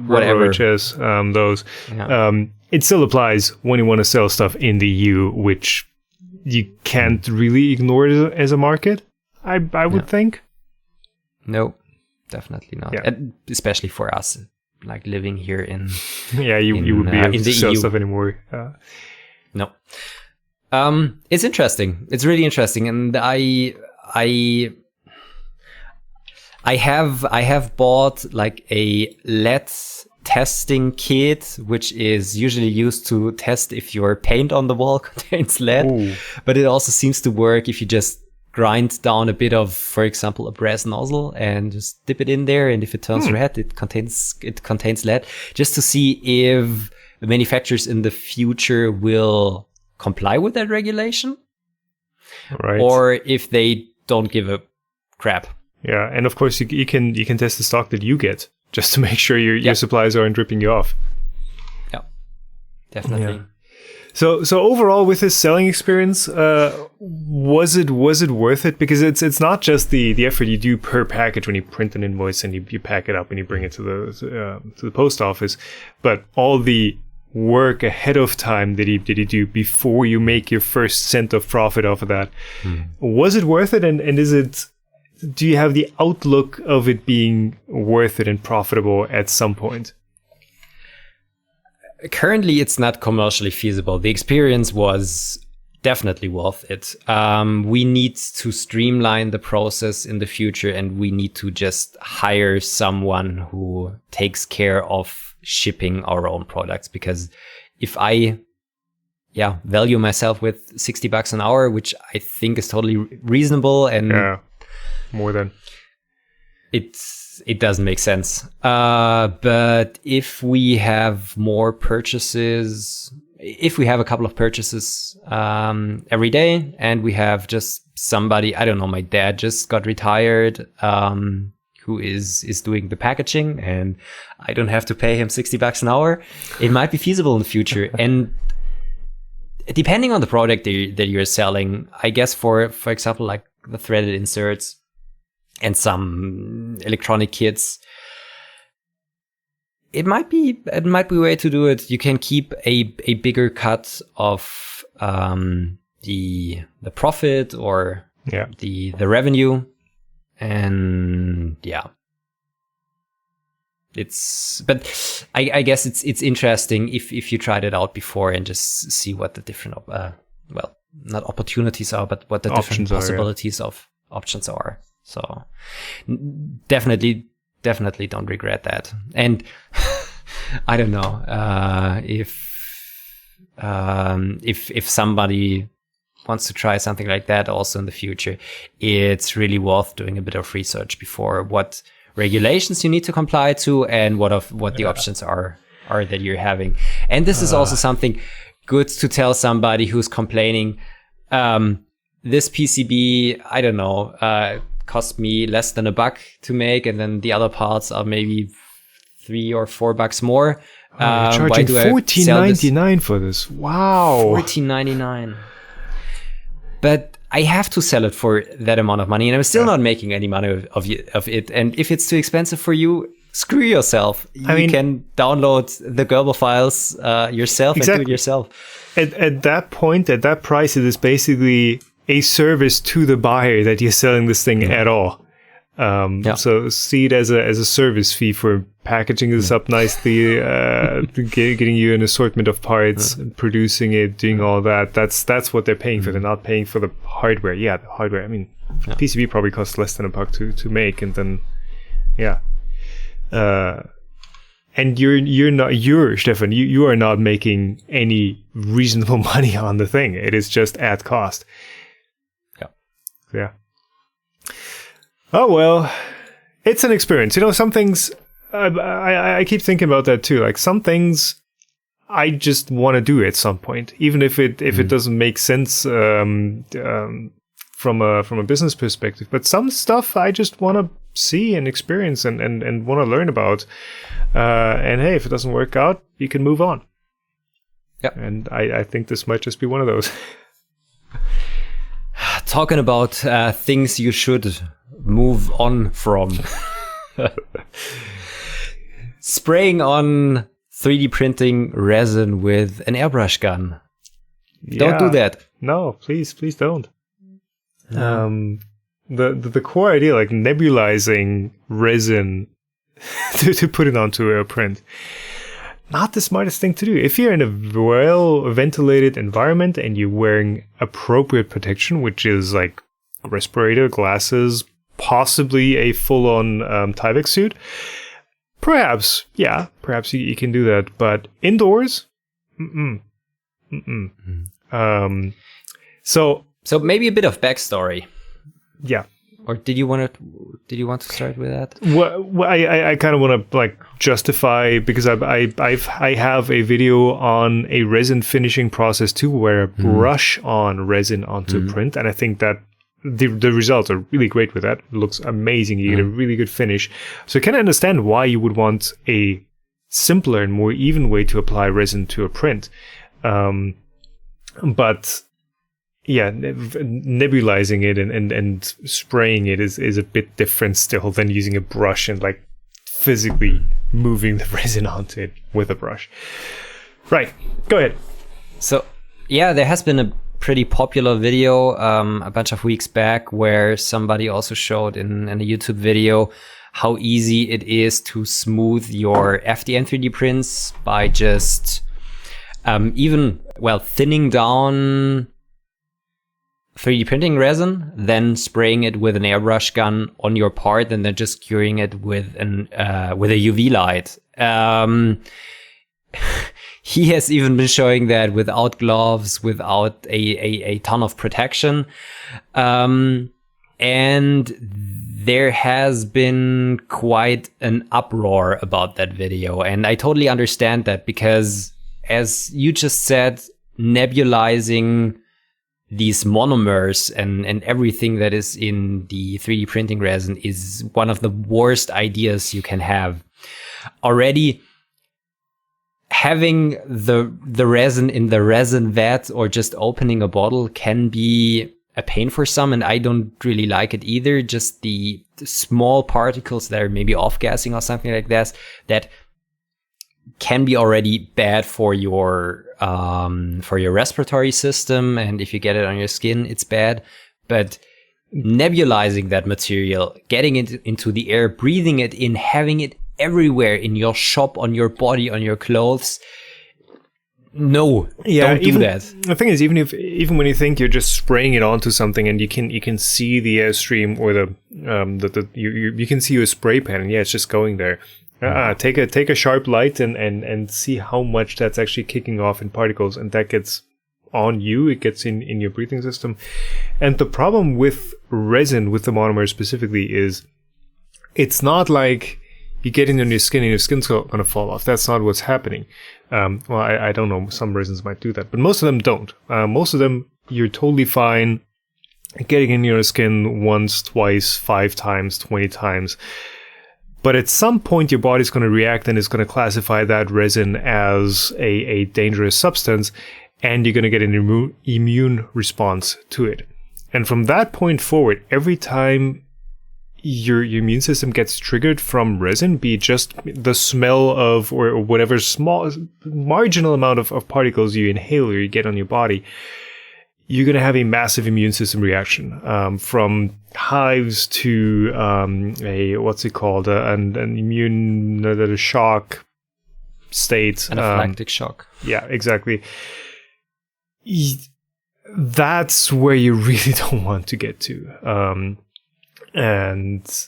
whatever. ROHS, those. Yeah. It still applies when you want to sell stuff in the EU, which you can't really ignore it as a market, I would think. No, definitely not. And especially for us, like living here in you would be able to sell EU. stuff anymore. No. It's interesting. It's really interesting, and I have bought like a lead testing kit, which is usually used to test if your paint on the wall contains lead. Ooh. But it also seems to work if you just grind down a bit of, for example, a brass nozzle and just dip it in there. And if it turns red, it contains lead, just to see if the manufacturers in the future will comply with that regulation, right? Or if they don't give a crap. Yeah, and of course you can test the stock that you get just to make sure your supplies aren't ripping you off. Yeah, definitely. Yeah. So overall, with this selling experience, was it worth it? Because it's not just the effort you do per package when you print an invoice and you pack it up and you bring it to the post office, but all the work ahead of time that you do before you make your first cent of profit off of that. Was it worth it? And do you have the outlook of it being worth it and profitable at some point? Currently, it's not commercially feasible. The experience was definitely worth it. We need to streamline the process in the future, and we need to just hire someone who takes care of shipping our own products. Because if I value myself with $60 an hour, which I think is totally reasonable, and more than it doesn't make sense. But if we have more purchases, if we have a couple of purchases every day, and we have just somebody, I don't know, my dad just got retired, who is doing the packaging, and I don't have to pay him $60 an hour, it might be feasible in the future. And depending on the product that you're selling, I guess for example, like the threaded inserts and some electronic kits, it might be a way to do it. You can keep a bigger cut of the profit or the revenue, and but I guess it's interesting if you tried it out before and just see what the different not opportunities are, but what the different possibilities of options are. So definitely don't regret that. And I don't know if somebody wants to try something like that also in the future, it's really worth doing a bit of research before what regulations you need to comply to and what the options are that you're having. And this is also something good to tell somebody who's complaining, this PCB, I don't know, cost me less than $1 to make, and then the other parts are maybe $3 or $4 more. You're charging $14.99 for this. Wow. $14.99. But I have to sell it for that amount of money, and I'm still not making any money of it. And if it's too expensive for you, screw yourself. You can download the Gerber files yourself and do it yourself. At that point, at that price, it is basically a service to the buyer that you're selling this thing at all. So see it as a service fee for packaging this up nicely, getting you an assortment of parts, producing it, doing all that. That's what they're paying for. They're not paying for the hardware. Yeah, the hardware. I mean, PCB probably costs less than $1 to make, and then and you're Stefan. You are not making any reasonable money on the thing. It is just at cost. Yeah. Oh, well, it's an experience. Some things, I keep thinking about that too. Like some things I just want to do at some point, even if it doesn't make sense from a business perspective. But some stuff I just want to see and experience and want to learn about. And hey, if it doesn't work out, you can move on. Yeah. And I think this might just be one of those. Talking about things you should move on from. Spraying on 3D printing resin with an airbrush gun. Don't do that. No, please don't. The core idea, like nebulizing resin to put it onto a print, not the smartest thing to do. If you're in a well-ventilated environment and you're wearing appropriate protection, which is like respirator, glasses, possibly a full-on Tyvek suit, Perhaps you can do that, but indoors, So maybe a bit of backstory. Yeah. Or did you want to start with that? Well, I kind of want to like justify, because I have a video on a resin finishing process too, where I brush on resin onto print, and I think that the results are really great with that. It looks amazing. You get a really good finish. So I can understand why you would want a simpler and more even way to apply resin to a print. But yeah, nebulizing it and spraying it is a bit different still than using a brush and like physically moving the resin onto it with a brush. Right, go ahead. So yeah, there has been a pretty popular video a bunch of weeks back where somebody also showed in a YouTube video how easy it is to smooth your FDM 3D prints by just thinning down 3D printing resin, then spraying it with an airbrush gun on your part, and then just curing it with a UV light. He has even been showing that without gloves, without a ton of protection. And there has been quite an uproar about that video. And I totally understand that, because as you just said, nebulizing these monomers and everything that is in the 3D printing resin is one of the worst ideas you can have. Already, having the resin in the resin vat or just opening a bottle can be a pain for some, and I don't really like it either. Just the small particles that are maybe off-gassing or something like that can be already bad for your respiratory system, and if you get it on your skin, it's bad. But nebulizing that material, getting it into the air, breathing it in, having it everywhere in your shop, on your body, on your clothes. No, don't do that. The thing is, even when you think you're just spraying it onto something and you can see the airstream or you can see your spray pen, and yeah, it's just going there. Take a sharp light and see how much that's actually kicking off in particles, and that gets on you. It gets in your breathing system. And the problem with resin, with the monomer specifically, is it's not like you get it on your skin and your skin's going to fall off. That's not what's happening. I don't know. Some resins might do that, but most of them don't. Most of them, you're totally fine getting in your skin once, twice, 5 times, 20 times. But at some point, your body's going to react and it's going to classify that resin as a dangerous substance, and you're going to get an immune response to it. And from that point forward, every time your immune system gets triggered from resin, be it just the smell of or whatever small marginal amount of particles you inhale or you get on your body, you're going to have a massive immune system reaction, from hives to an immune shock state. Anaphylactic shock. Yeah, exactly. That's where you really don't want to get to. And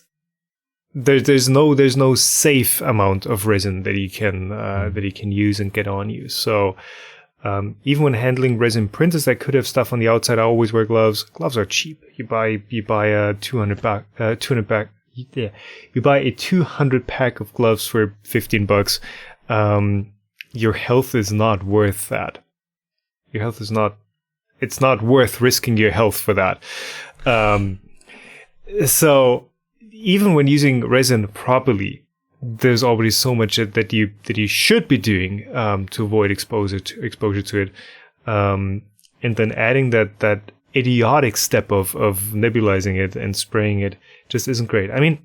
there's no safe amount of resin that you can use and get on you. So even when handling resin printers that could have stuff on the outside, I always wear gloves. Gloves are cheap. You buy a 200 pack of gloves for $15. Your health is not worth that. Your health is not. It's not worth risking your health for that. So even when using resin properly, there's already so much that you should be doing to avoid exposure to it, and then adding that idiotic step of nebulizing it and spraying it just isn't great. I mean,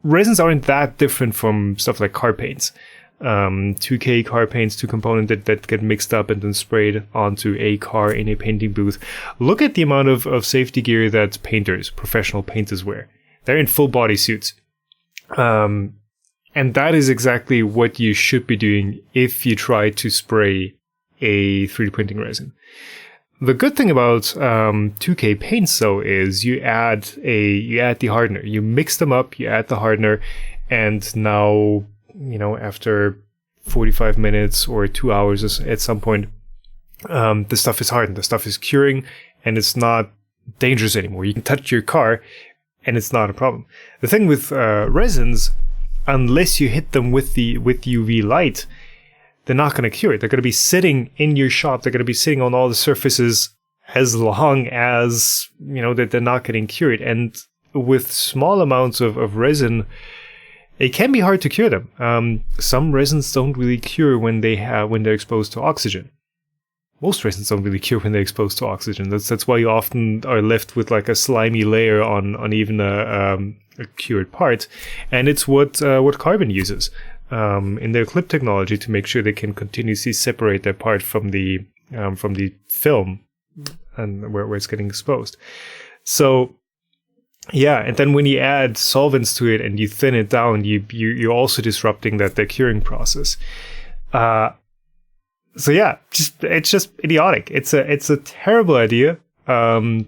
resins aren't that different from stuff like car paints. 2K car paints, 2 components that get mixed up and then sprayed onto a car in a painting booth. Look at the amount of safety gear that professional painters wear. They're in full body suits. And that is exactly what you should be doing if you try to spray a 3D printing resin. The good thing about 2K paints, though, is you add the hardener. You mix them up, you add the hardener, And now, after 45 minutes or 2 hours at some point, the stuff is hardened, the stuff is curing, and it's not dangerous anymore. You can touch your car and it's not a problem. The thing with resins, unless you hit them with UV light, they're not going to cure it. They're going to be sitting in your shop. They're going to be sitting on all the surfaces as long as, that they're not getting cured. And with small amounts of resin, it can be hard to cure them. Some resins don't really cure when they're exposed to oxygen. Most resins don't really cure when they're exposed to oxygen. That's why you often are left with like a slimy layer on even a cured part, and it's what Carbon uses in their clip technology to make sure they can continuously separate their part from the film and where it's getting exposed. So yeah, and then when you add solvents to it and you thin it down, you're also disrupting the curing process. So yeah, it's just idiotic. It's a terrible idea, and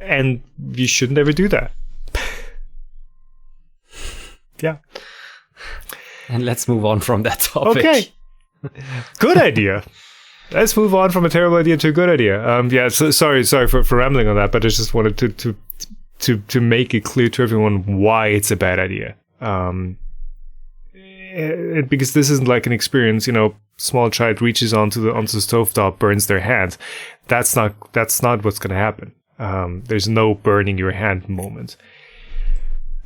you should never do that. Yeah. And let's move on from that topic. Okay. Good idea. Let's move on from a terrible idea to a good idea. Yeah. So sorry for rambling on that, but I just wanted to make it clear to everyone why it's a bad idea. Because this isn't like an experience, small child reaches onto the stovetop, burns their hand. That's not what's going to happen. There's no burning your hand moment.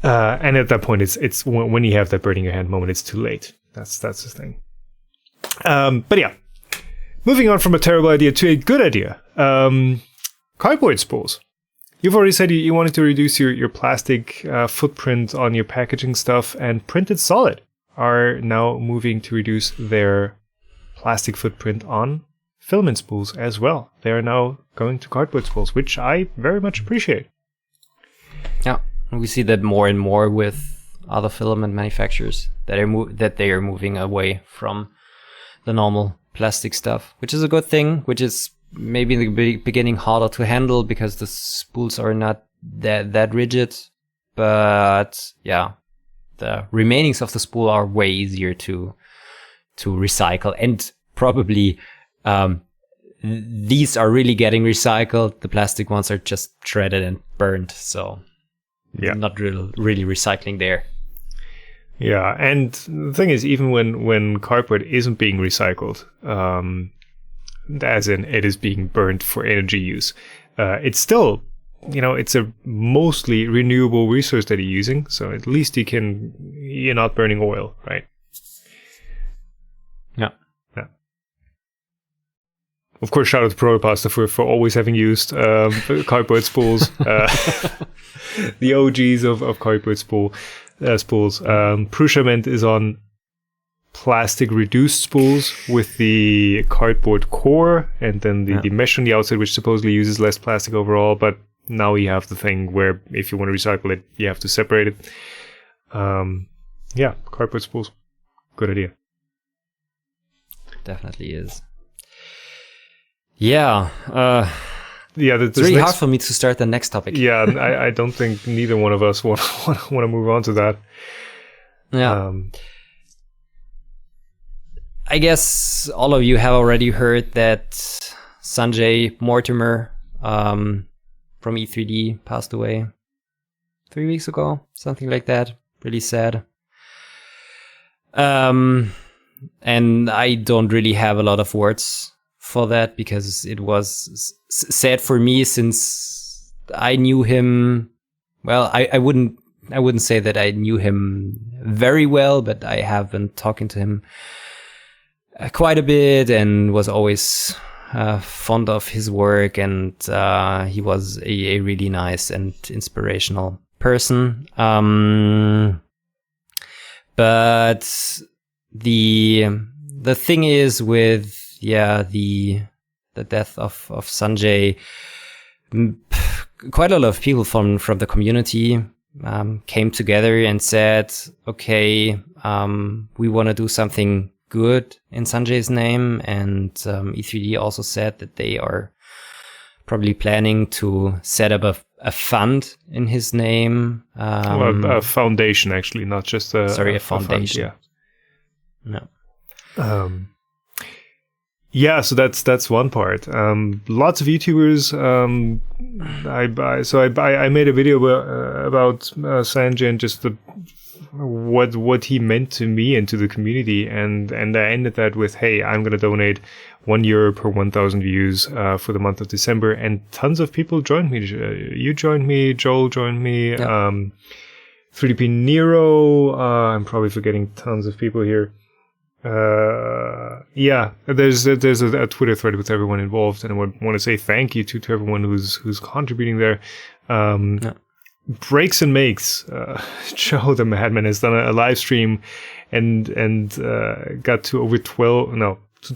And at that point, it's when you have that burning your hand moment, it's too late. That's the thing. But yeah, moving on from a terrible idea to a good idea. Cardboard spools. You've already said you wanted to reduce your plastic footprint on your packaging stuff, and Printed Solid are now moving to reduce their plastic footprint on filament spools as well. They are now going to cardboard spools, which I very much appreciate. Yeah, we see that more and more with other filament manufacturers that they are moving away from the normal plastic stuff, which is a good thing, which is maybe in the beginning harder to handle because the spools are not that rigid. But yeah, the remainings of the spool are way easier to recycle, and probably these are really getting recycled. The plastic ones are just shredded and burned, so yeah, not really recycling there. Yeah, and the thing is, even when cardboard isn't being recycled, as in it is being burned for energy use, it's still, it's a mostly renewable resource that you're using, so at least you're not burning oil, right? Yeah. Of course, shout out to Protopasta for always having used cardboard spools, the OGs of cardboard spools. Prusa is on plastic reduced spools with the cardboard core and then the mesh on the outside, which supposedly uses less plastic overall, but now you have the thing where if you want to recycle it, you have to separate it. Yeah, cardboard spools. Good idea. Definitely is. Yeah. It's really hard for me to start the next topic. Yeah, I don't think neither one of us want to move on to that. Yeah. I guess all of you have already heard that Sanjay Mortimer from E3D passed away 3 weeks ago, something like that. Really sad. And I don't really have a lot of words for that because it was sad for me since I knew him. Well, I wouldn't say that I knew him very well, but I have been talking to him quite a bit and was always fond of his work, and he was a really nice and inspirational person. But the thing is with the death of Sanjay, quite a lot of people from the community came together and said, okay, we want to do something good in Sanjay's name, and E3D also said that they are probably planning to set up a fund in his name. A foundation, actually, not just a foundation. A fund, yeah. No. Yeah, so that's one part. Lots of YouTubers. I made a video about Sanjay and just what he meant to me and to the community, and I ended that with, hey, I'm gonna donate €1 per 1,000 views for the month of December, and tons of people joined me. You joined me, Joel joined me, 3DP Nero. I'm probably forgetting tons of people here. There's a Twitter thread with everyone involved, and I want to say thank you to everyone who's contributing there. Breaks and Makes, Joe the Madman has done a live stream and got to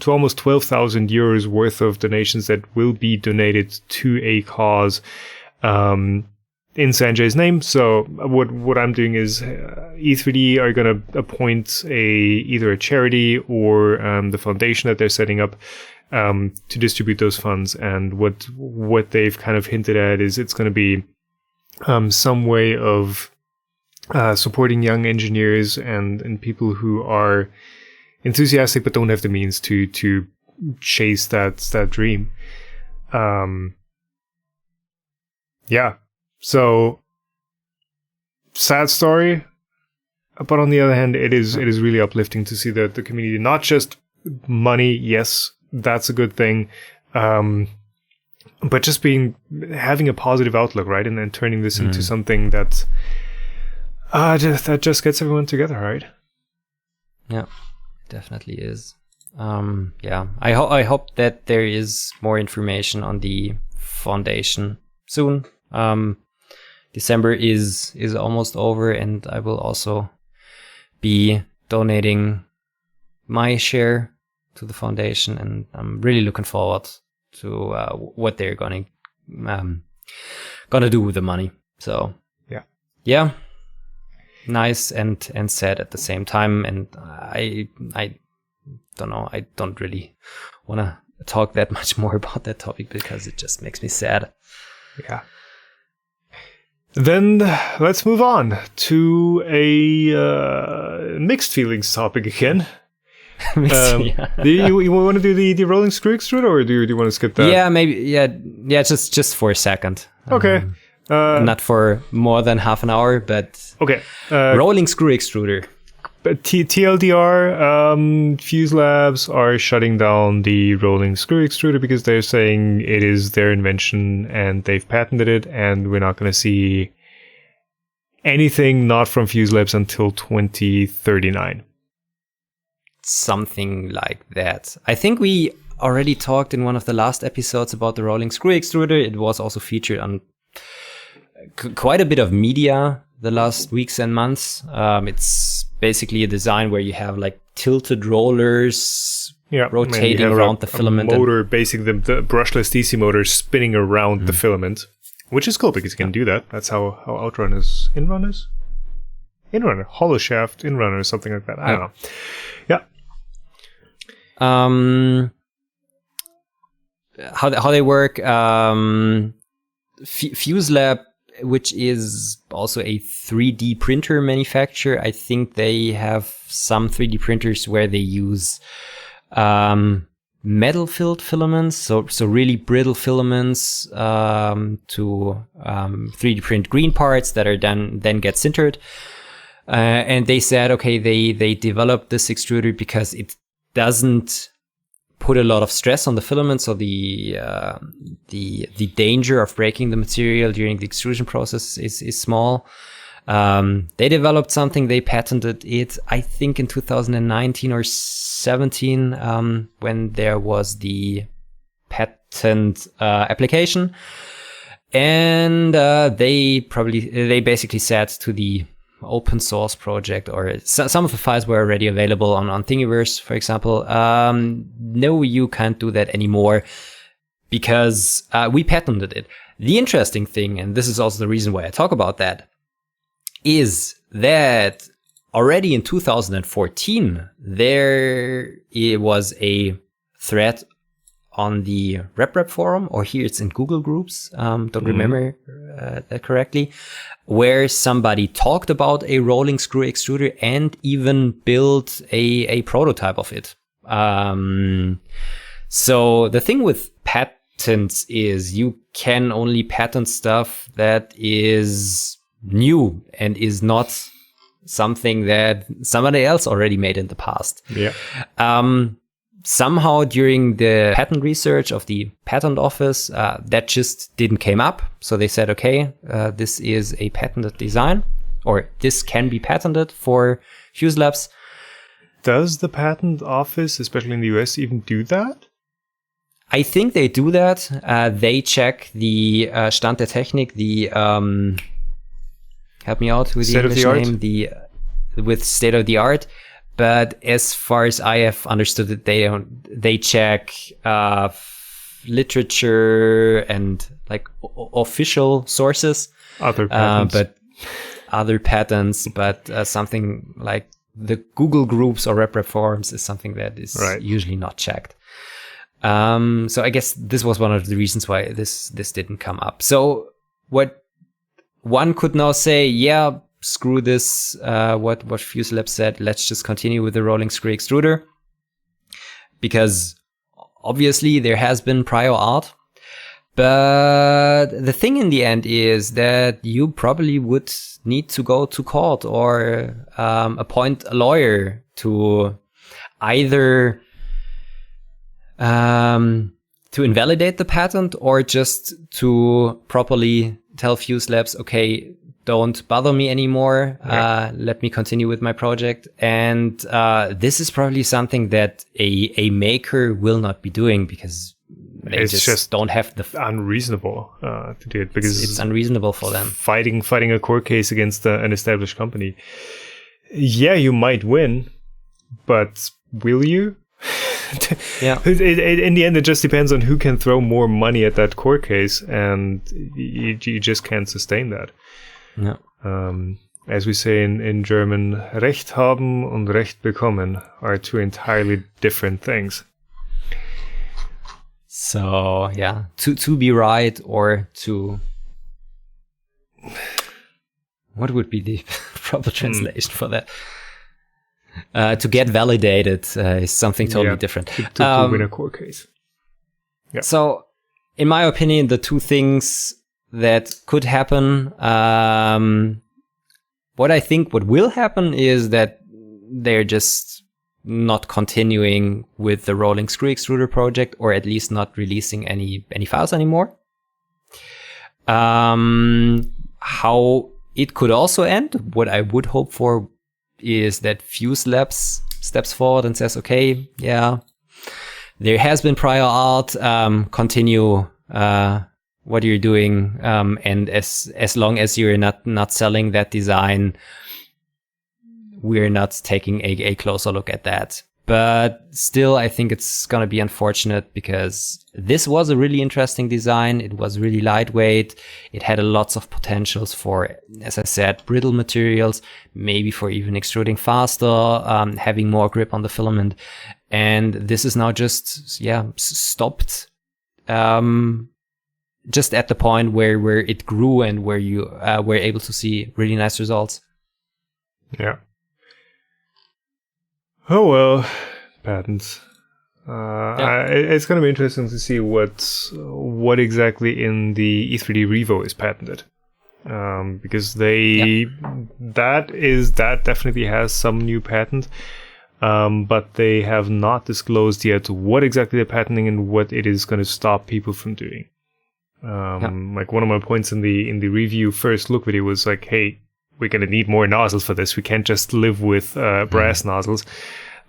almost 12,000 euros worth of donations that will be donated to a cause in Sanjay's name. So what I'm doing is E3D are going to appoint either a charity or the foundation that they're setting up to distribute those funds. And what they've kind of hinted at is it's going to be some way of supporting young engineers and people who are enthusiastic but don't have the means to chase that dream. So sad story, but on the other hand, it is really uplifting to see that the community, not just money, yes, that's a good thing, but just having a positive outlook, right, and then turning this into something that just gets everyone together, right? Yeah, definitely is. I hope that there is more information on the foundation soon. December is almost over, and I will also be donating my share to the foundation, and I'm really looking forward to what they're gonna do with the money. So yeah, nice and sad at the same time. And I don't know, I don't really want to talk that much more about that topic because it just makes me sad. Yeah. Then let's move on to a mixed feelings topic again. Do you want to do the rolling screw extruder, or do you want to skip that? Yeah, maybe. Yeah, just for a second. Okay. Not for more than half an hour, but okay. Rolling screw extruder. But TLDR, Fuselabs are shutting down the rolling screw extruder because they're saying it is their invention and they've patented it, and we're not going to see anything not from Fuselabs until 2039. Something like that. I think we already talked in one of the last episodes about the rolling screw extruder. It was also featured on quite a bit of media the last weeks and months. It's basically a design where you have like tilted rollers rotating around the filament. A motor, basically the brushless DC motor spinning around the filament, which is cool because you can do that. That's how Outrunners, Inrunner, Hollow Shaft, Inrunner, or something like that. I don't know. Yeah. How they work, Fuslab, which is also a 3D printer manufacturer. I think they have some 3D printers where they use metal-filled filaments, so really brittle filaments to 3D print green parts that are then get sintered. And they said, okay, they developed this extruder because it doesn't put a lot of stress on the filaments, so the danger of breaking the material during the extrusion process is small. They developed something, they patented it, I think in 2019 or 17, when there was the patent application. And they basically said to the open source project, or some of the files were already available on Thingiverse, for example. No, you can't do that anymore because we patented it. The interesting thing, and this is also the reason why I talk about that, is that already in 2014, there was a thread on the RepRap forum, or here it's in Google Groups, don't remember that correctly, where somebody talked about a rolling screw extruder and even built a prototype of it. So the thing with patents is you can only patent stuff that is new and is not something that somebody else already made in the past. Yeah. Somehow during the patent research of the patent office, that just didn't came up. So they said, okay, this is a patented design, or this can be patented for Fuselabs. Does the patent office, especially in the US, even do that? I think they do that. They check the Stand der Technik, the help me out with the English name, with state of the art. But as far as I have understood it, they check literature and like official sources. Other patents. But something like the Google groups or rep forums is something that is usually not checked. So I guess this was one of the reasons why this didn't come up. So what one could now say, yeah, screw this, what Fuselabs said, let's just continue with the rolling screw extruder. Because obviously there has been prior art. But the thing in the end is that you probably would need to go to court or appoint a lawyer to either to invalidate the patent or just to properly tell Fuselabs, okay, don't bother me anymore. Let me continue with my project. And this is probably something that a maker will not be doing because they just don't have the unreasonable to do it, because it's unreasonable for them. Fighting a court case against an established company. Yeah, you might win, but will you? Yeah. In the end, it just depends on who can throw more money at that court case, and you just can't sustain that. No. As we say in German, Recht haben und Recht bekommen are two entirely different things. So yeah, to be right or to, what would be the proper translation for that? To get validated is something totally different. To win a court case. Yeah. So, in my opinion, the two things that could happen, what I think what will happen is that they're just not continuing with the rolling screw extruder project, or at least not releasing any files anymore. How it could also end, what I would hope for, is that Fuselabs steps forward and says, okay, yeah, there has been prior art, continue what you're doing, and as long as you're not selling that design, we're not taking a closer look at that. But still, I think it's gonna be unfortunate because this was a really interesting design. It was really lightweight. It had lots of potentials for, as I said, brittle materials, maybe for even extruding faster, having more grip on the filament. And this is now just, stopped. Just at the point where it grew and where you were able to see really nice results. Yeah. Oh well, patents. It's going to be interesting to see what exactly in the E3D Revo is patented, because that definitely has some new patent, but they have not disclosed yet what exactly they're patenting and what it is going to stop people from doing. Like one of my points in the review first look video was like, hey, we're going to need more nozzles for this. We can't just live with brass nozzles.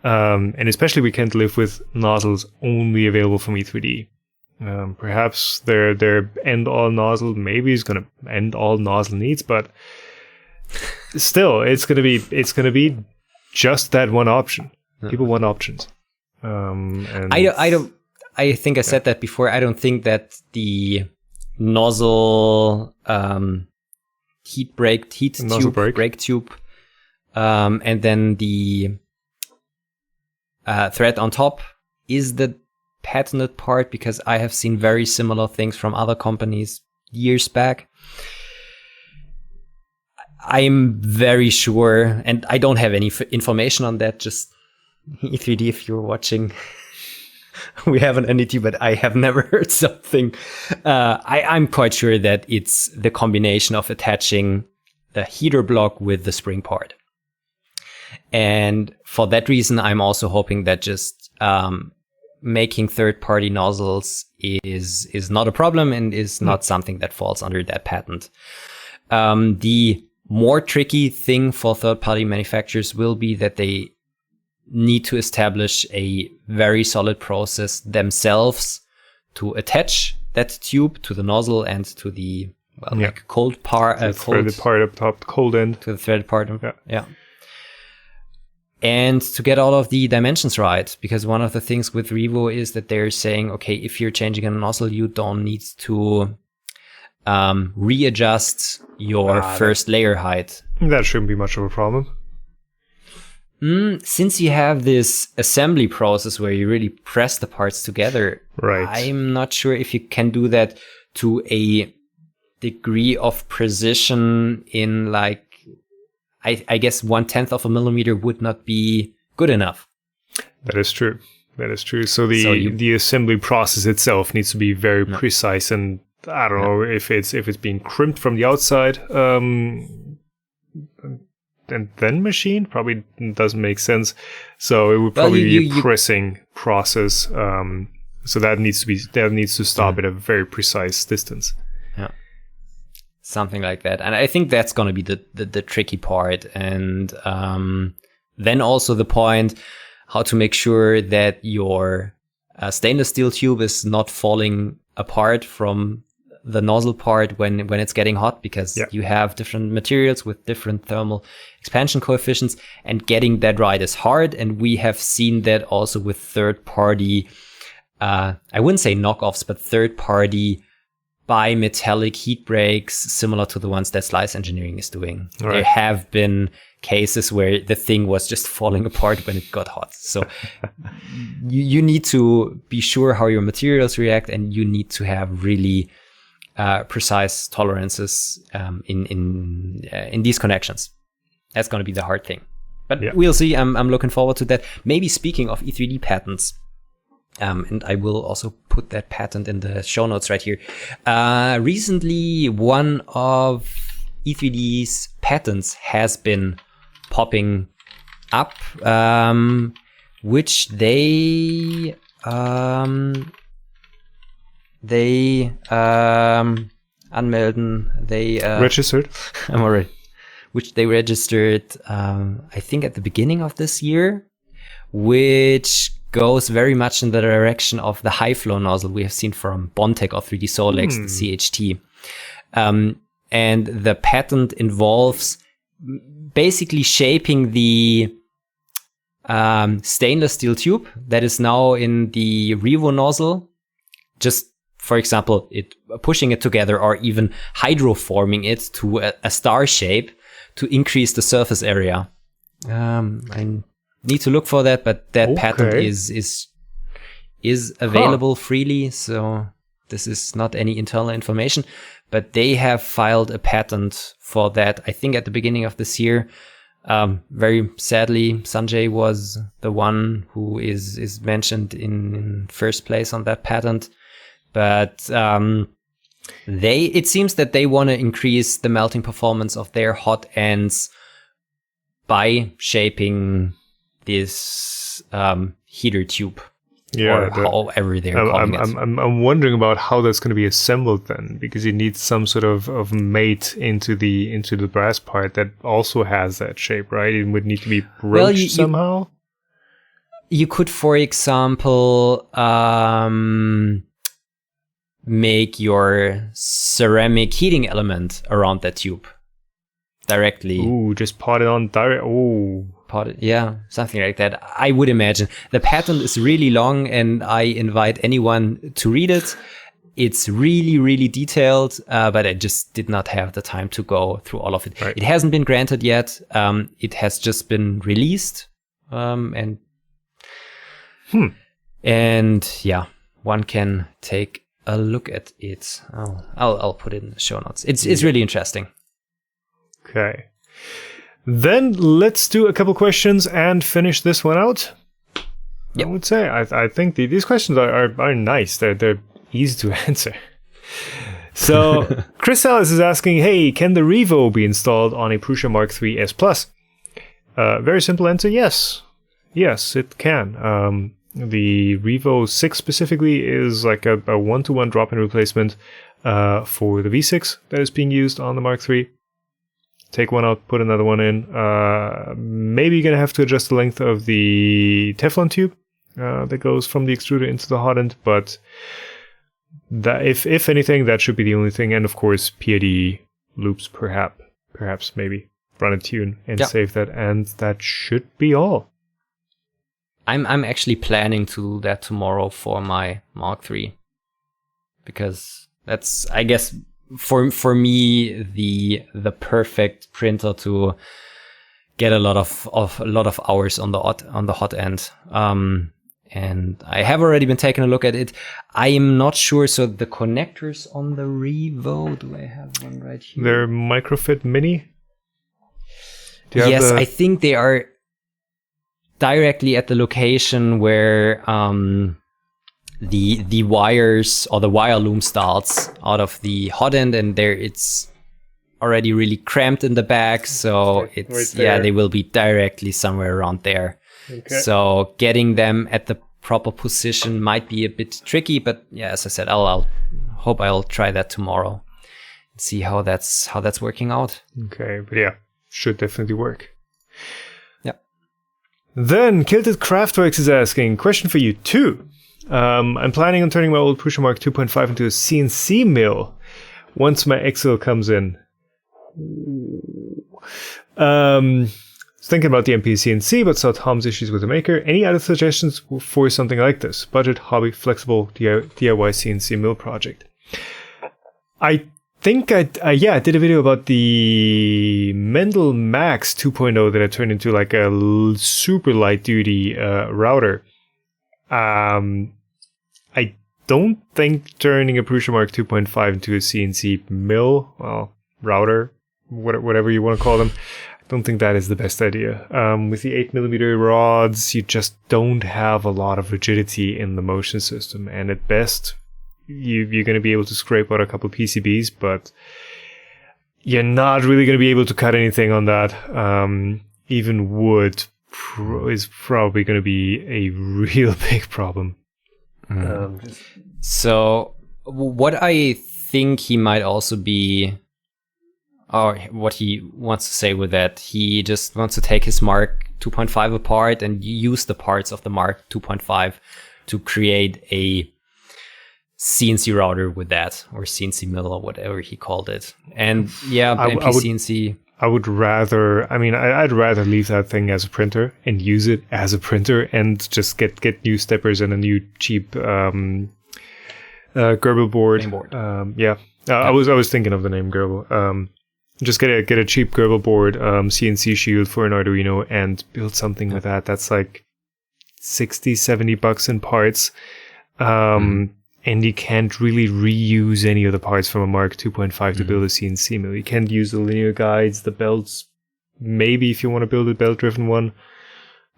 And especially we can't live with nozzles only available from E3D. Perhaps their end-all nozzle maybe is going to end all nozzle needs, but still, it's going to be just that one option. People want options. And I think I said that before. I don't think that the nozzle brake tube, and then the thread on top is the patented part, because I have seen very similar things from other companies years back. I'm very sure, and I don't have any information on that, just E3D, if you're watching, we have an entity, but I have never heard something. I'm quite sure that it's the combination of attaching the heater block with the spring part. And for that reason, I'm also hoping that just making third-party nozzles is not a problem and is not something that falls under that patent. The more tricky thing for third-party manufacturers will be that they need to establish a very solid process themselves to attach that tube to the nozzle and to the like cold part, threaded part up top, the cold end, to the threaded part. Yeah. And to get all of the dimensions right, because one of the things with Revo is that they're saying, okay, if you're changing a nozzle, you don't need to readjust your first layer height. That shouldn't be much of a problem. Since you have this assembly process where you really press the parts together, right? I'm not sure if you can do that to a degree of precision in like, I guess 1/10 of a millimeter would not be good enough. That is true. So the assembly process itself needs to be very precise, and I don't know if it's being crimped from the outside, and then machined probably doesn't make sense. So it would probably be a pressing process. So that needs to stop at a very precise distance. Yeah. Something like that. And I think that's going to be the tricky part. And then also the point how to make sure that your stainless steel tube is not falling apart from the nozzle part when it's getting hot, because you have different materials with different thermal expansion coefficients, and getting that right is hard. And we have seen that also with third-party, I wouldn't say knockoffs, but third-party bimetallic heat breaks similar to the ones that Slice Engineering is doing. Right. There have been cases where the thing was just falling apart when it got hot. So you need to be sure how your materials react, and you need to have really precise tolerances in these connections. That's going to be the hard thing. But we'll see. I'm looking forward to that. Maybe speaking of E3D patents, and I will also put that patent in the show notes right here. Recently, one of E3D's patents has been popping up, which they anmelden. They registered. I'm already. Which they registered, I think, at the beginning of this year, which goes very much in the direction of the high flow nozzle we have seen from Bondtech or 3D Solex, the CHT. And the patent involves basically shaping the stainless steel tube that is now in the Revo nozzle, just for example, pushing it together or even hydroforming it to a star shape to increase the surface area. I need to look for that, but that patent is available freely, so this is not any internal information. But they have filed a patent for that, I think, at the beginning of this year. Very sadly, Sanjay was the one who is mentioned in first place on that patent. But it seems that they want to increase the melting performance of their hot ends by shaping this heater tube, or however they're calling it. I'm wondering about how that's going to be assembled then, because you need some sort of mate into the brass part that also has that shape, right? It would need to be broached somehow. You could, for example, make your ceramic heating element around that tube directly. Ooh, just pot it on direct. Ooh. Yeah, something like that. I would imagine. The patent is really long, and I invite anyone to read it. It's really, really detailed, but I just did not have the time to go through all of it. Right. It hasn't been granted yet. It has just been released, and yeah, one can take a look at it. I'll put it in the show notes. It's really interesting. Okay. Then let's do a couple questions and finish this one out. Yep. I would say I think these questions are nice. They're easy to answer. So Chris Ellis is asking, hey, can the Revo be installed on a Prusa Mark III S Plus? Very simple answer, yes. Yes, it can. The Revo 6 specifically is like a 1-to-1 drop-in replacement for the V6 that is being used on the Mark III. Take one out, put another one in. Maybe you're going to have to adjust the length of the Teflon tube that goes from the extruder into the hot end, but that, if anything, that should be the only thing. And of course, PID loops, perhaps maybe run a tune and save that, and that should be all. I'm actually planning to do that tomorrow for my Mark III, because that's, I guess, for me the perfect printer to get a lot of hours on the hot end. And I have already been taking a look at it. I am not sure. So the connectors on the Revo, do I have one right here? They're Microfit Mini. Yes, I think they are directly at the location where the wires or the wire loom starts out of the hot end, and there it's already really cramped in the back. So it's they will be directly somewhere around there. Okay. So getting them at the proper position might be a bit tricky, but yeah, as I said, I'll try that tomorrow and see how that's working out. Okay, but yeah, should definitely work. Yeah. Then Kilted Craftworks is asking, question for you too. I'm planning on turning my old Prusa Mark 2.5 into a CNC mill once my Excel comes in. Thinking about the MP CNC, but saw Tom's issues with the maker. Any other suggestions for something like this? Budget, hobby, flexible, DIY CNC mill project. I think I did a video about the Mendel Max 2.0 that I turned into like a super light duty router. I don't think turning a Prusa Mark 2.5 into a CNC mill, well, router, whatever you want to call them, don't think that is the best idea. With the 8mm rods, you just don't have a lot of rigidity in the motion system, and at best, you're going to be able to scrape out a couple PCBs, but you're not really going to be able to cut anything on that. Even wood is probably going to be a real big problem. So, what I think he might also be, or what he wants to say with that, he just wants to take his Mark 2.5 apart and use the parts of the Mark 2.5 to create a CNC router with that, or CNC mill, or whatever he called it. And yeah, CNC. I would rather, I'd rather leave that thing as a printer and use it as a printer and just get new steppers and a new cheap Gerbil board. I was thinking of the name Gerbil. Just get a cheap Gerbil board, CNC shield for an Arduino, and build something with that. That's like $60-$70 in parts. And you can't really reuse any of the parts from a Mark 2.5 to build a CNC mill. You can't use the linear guides, the belts, maybe if you want to build a belt-driven one.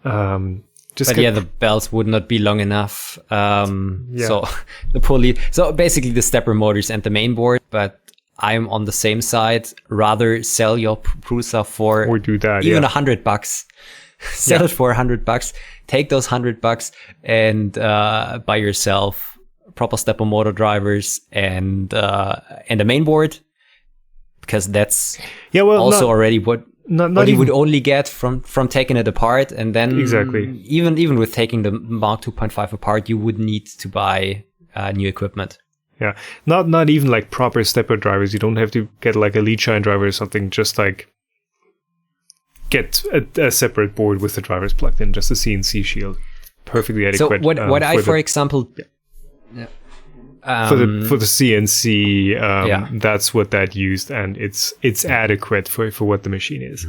The belts would not be long enough. So the pulley, so basically the stepper motors and the main board, but I'm on the same side. Rather sell your Prusa for or do that, even $100. Sell it for $100. Take those $100 and buy yourself proper stepper motor drivers and a main board, because that's already what you would only get from taking it apart. And then even with taking the Mark 2.5 apart, you would need to buy new equipment. Yeah, not even like proper stepper drivers. You don't have to get like a lead shine driver or something. Just like get a separate board with the drivers plugged in, just a CNC shield, perfectly adequate. So what I, for example. For the CNC, that's what that used, and it's adequate for what the machine is.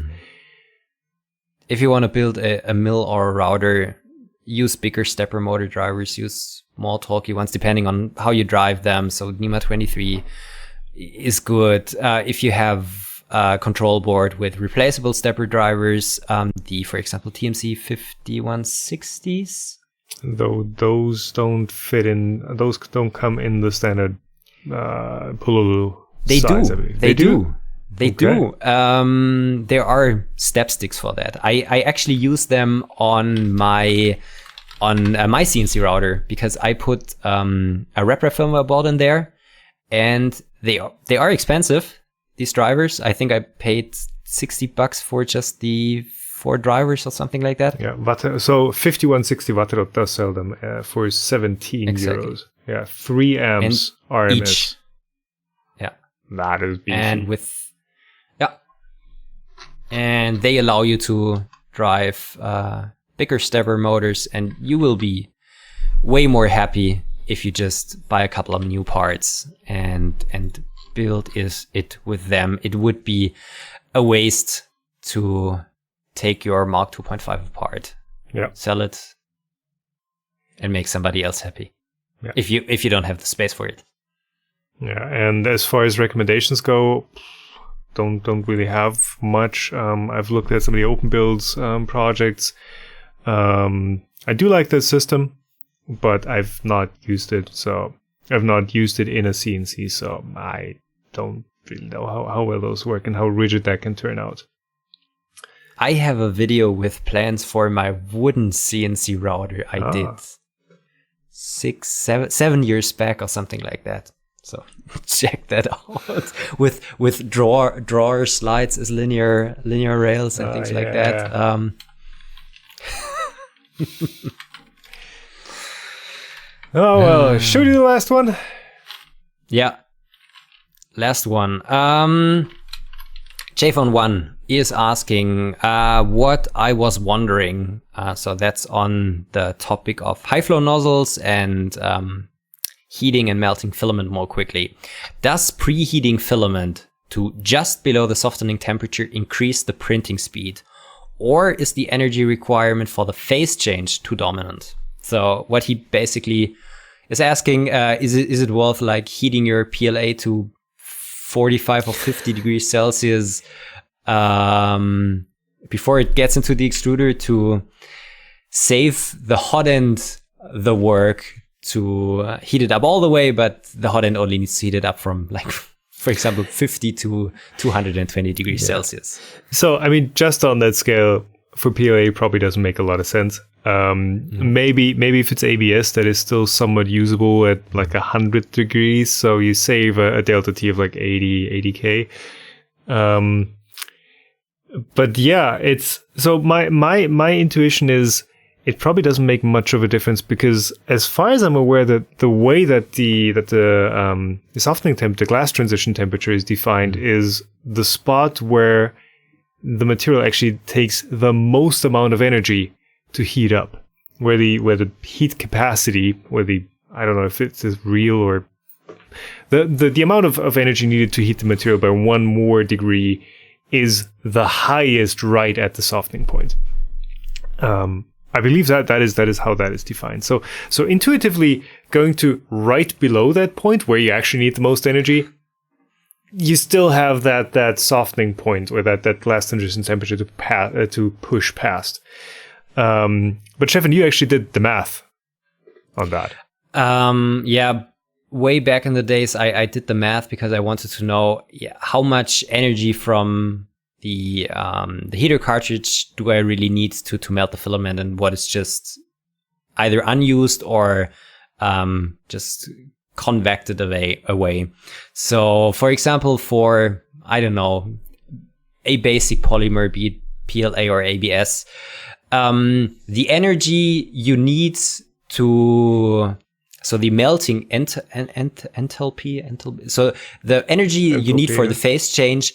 If you want to build a mill or a router, use bigger stepper motor drivers, use more torquey ones, depending on how you drive them. So NEMA 23 is good. If you have control board with replaceable stepper drivers, for example, TMC 5160s. Though those don't fit in, those don't come in the standard Pululu size. They do. There are step sticks for that. I actually use them on my CNC router because I put a repro firmware board in there, and they are expensive, these drivers. I think I paid $60 for just the 4 drivers or something like that. Yeah, so 5160 Watt does sell them for 17 euros. Yeah, 3 amps RMS. Each. Yeah, that is beefy. And they allow you to drive bigger stepper motors, and you will be way more happy if you just buy a couple of new parts and build it with them. It would be a waste to take your Mark 2.5 apart, sell it, and make somebody else happy. Yeah. If you don't have the space for it. Yeah, and as far as recommendations go, don't really have much. I've looked at some of the open builds projects. I do like the system, but I've not used it. So I've not used it in a CNC, so I don't really know how well those work and how rigid that can turn out. I have a video with plans for my wooden CNC router I did 7 years back or something like that. So check that out with drawer slides as linear rails and things like that. Oh well, should we do the last one? Yeah, last one. JPhone1 is asking what I was wondering. So that's on the topic of high flow nozzles and heating and melting filament more quickly. Does preheating filament to just below the softening temperature increase the printing speed? Or is the energy requirement for the phase change too dominant? So what he basically is asking, is it worth like heating your PLA to 45 or 50 degrees Celsius before it gets into the extruder to save the hot end the work to heat it up all the way, but the hot end only needs to heat it up from, like, for example, 50 to 220 degrees Celsius. So, I mean, just on that scale, for PLA, probably doesn't make a lot of sense. Maybe if it's ABS, that is still somewhat usable at like 100 degrees, so you save a delta T of like 80K. But yeah, it's so my intuition is it probably doesn't make much of a difference, because as far as I'm aware, that the way that the softening temp, the glass transition temperature is defined is the spot where the material actually takes the most amount of energy to heat up, where the heat capacity, I don't know if it's real or the amount of energy needed to heat the material by 1 more degree is the highest right at the softening point. I believe that is how that is defined. So intuitively, going to right below that point where you actually need the most energy, you still have that softening point, or that glass transition temperature to push past. But Stefan, you actually did the math on that. Yeah, way back in the days, I did the math because I wanted to know how much energy from the heater cartridge do I really need to melt the filament, and what is just either unused or just convected away. So, for example, for, I don't know, a basic polymer, be it PLA or ABS, the energy you need to, so the melting enthalpy, so the energy you need for the phase change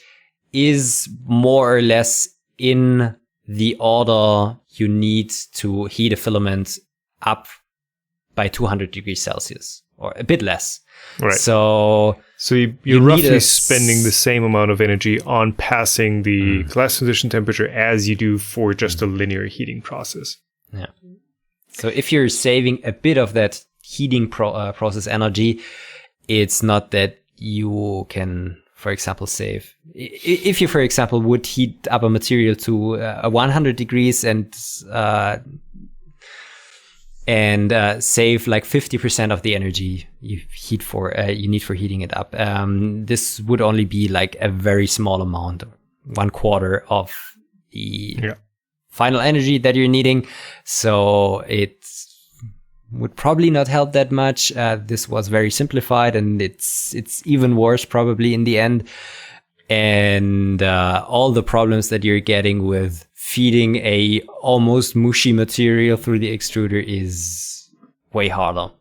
is more or less in the order you need to heat a filament up by 200 degrees Celsius, or a bit less. Right. So you're roughly spending the same amount of energy on passing the glass transition temperature as you do for just a linear heating process. Yeah. So if you're saving a bit of that heating process energy, it's not that you can for example, save? If you, for example, would heat up a material to 100 degrees and save like 50% of the energy you need for heating it up. This would only be like a very small amount, 1/4 of the final energy that you're needing. So it would probably not help that much. This was very simplified, and it's even worse probably in the end. And all the problems that you're getting with feeding a almost mushy material through the extruder is way harder.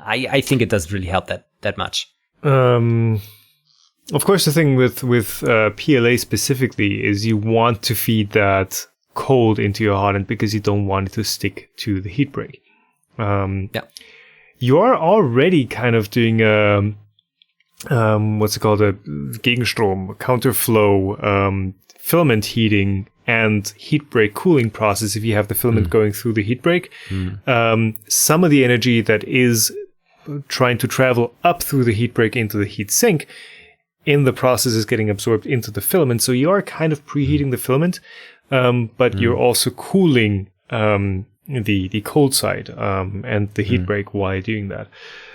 I think it doesn't really help that much. Of course, the thing with PLA specifically is you want to feed that cold into your hotend because you don't want it to stick to the heat break. You are already kind of doing what's it called, a Gegenstrom, counterflow, filament heating and heat break cooling process if you have the filament going through the heat break. Some of the energy that is trying to travel up through the heat break into the heat sink in the process is getting absorbed into the filament. So you are kind of preheating the filament, but you're also cooling the cold side and the heat break while you're doing that.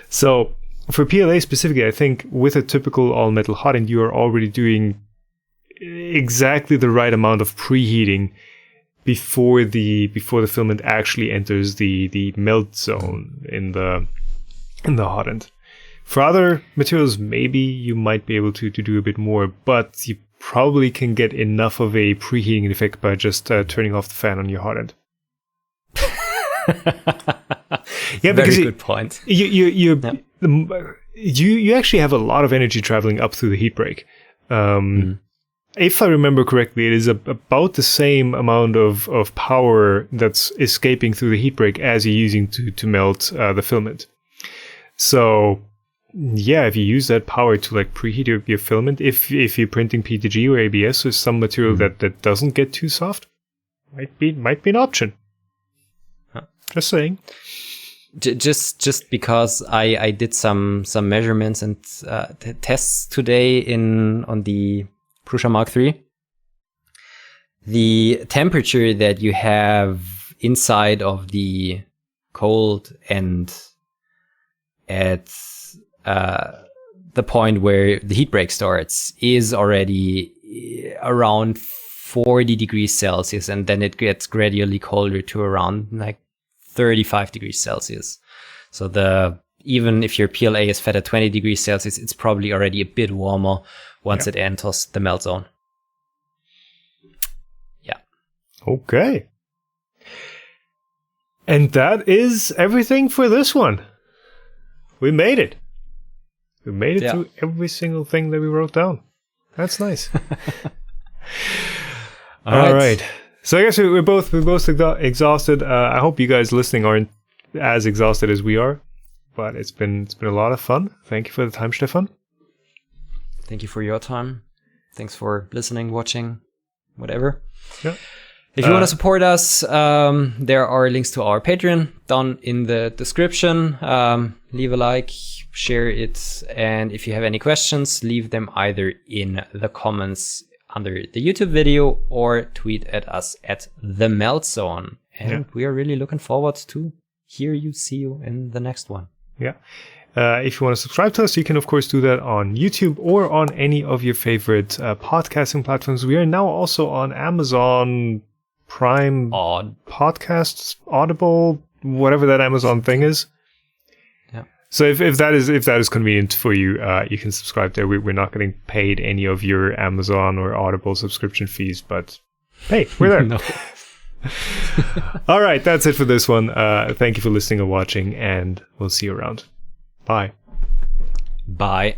So for PLA specifically, I think with a typical all-metal hotend, you are already doing exactly the right amount of preheating before the filament actually enters the melt zone in the hotend. For other materials, maybe you might be able to do a bit more, but you probably can get enough of a preheating effect by just turning off the fan on your hotend. Yeah, because very good point. You actually have a lot of energy traveling up through the heat break. If I remember correctly, it is about the same amount of power that's escaping through the heat break as you're using to melt the filament. So yeah, if you use that power to like preheat your filament, if you're printing PETG or ABS or some material that doesn't get too soft, might be an option. Just saying. Just because I did some measurements and tests today on the Prusa MK3. The temperature that you have inside of the cold end at the point where the heat break starts is already around 40 degrees Celsius, and then it gets gradually colder to around like 35 degrees Celsius. So even if your PLA is fed at 20 degrees Celsius, it's probably already a bit warmer once it enters the melt zone. Yeah. Okay. And that is everything for this one. We made it. We made it through every single thing that we wrote down. That's nice. All right. So I guess we're both exhausted. I hope you guys listening aren't as exhausted as we are, but it's been a lot of fun. Thank you for the time, Stefan. Thank you for your time. Thanks for listening, watching, whatever. Yeah. If you want to support us, there are links to our Patreon down in the description. Leave a like, share it, and if you have any questions, leave them either in the comments under the YouTube video or tweet at us at the Meltzone. And we are really looking forward to see you in the next one. Yeah. If you want to subscribe to us, you can of course do that on YouTube or on any of your favorite podcasting platforms. We are now also on Amazon Prime Podcasts, Audible, whatever that Amazon thing is. Yeah. So if that is convenient for you, you can subscribe there. We're not getting paid any of your Amazon or Audible subscription fees, but hey, we're there. No. All right, that's it for this one. Thank you for listening and watching, and we'll see you around. Bye. Bye.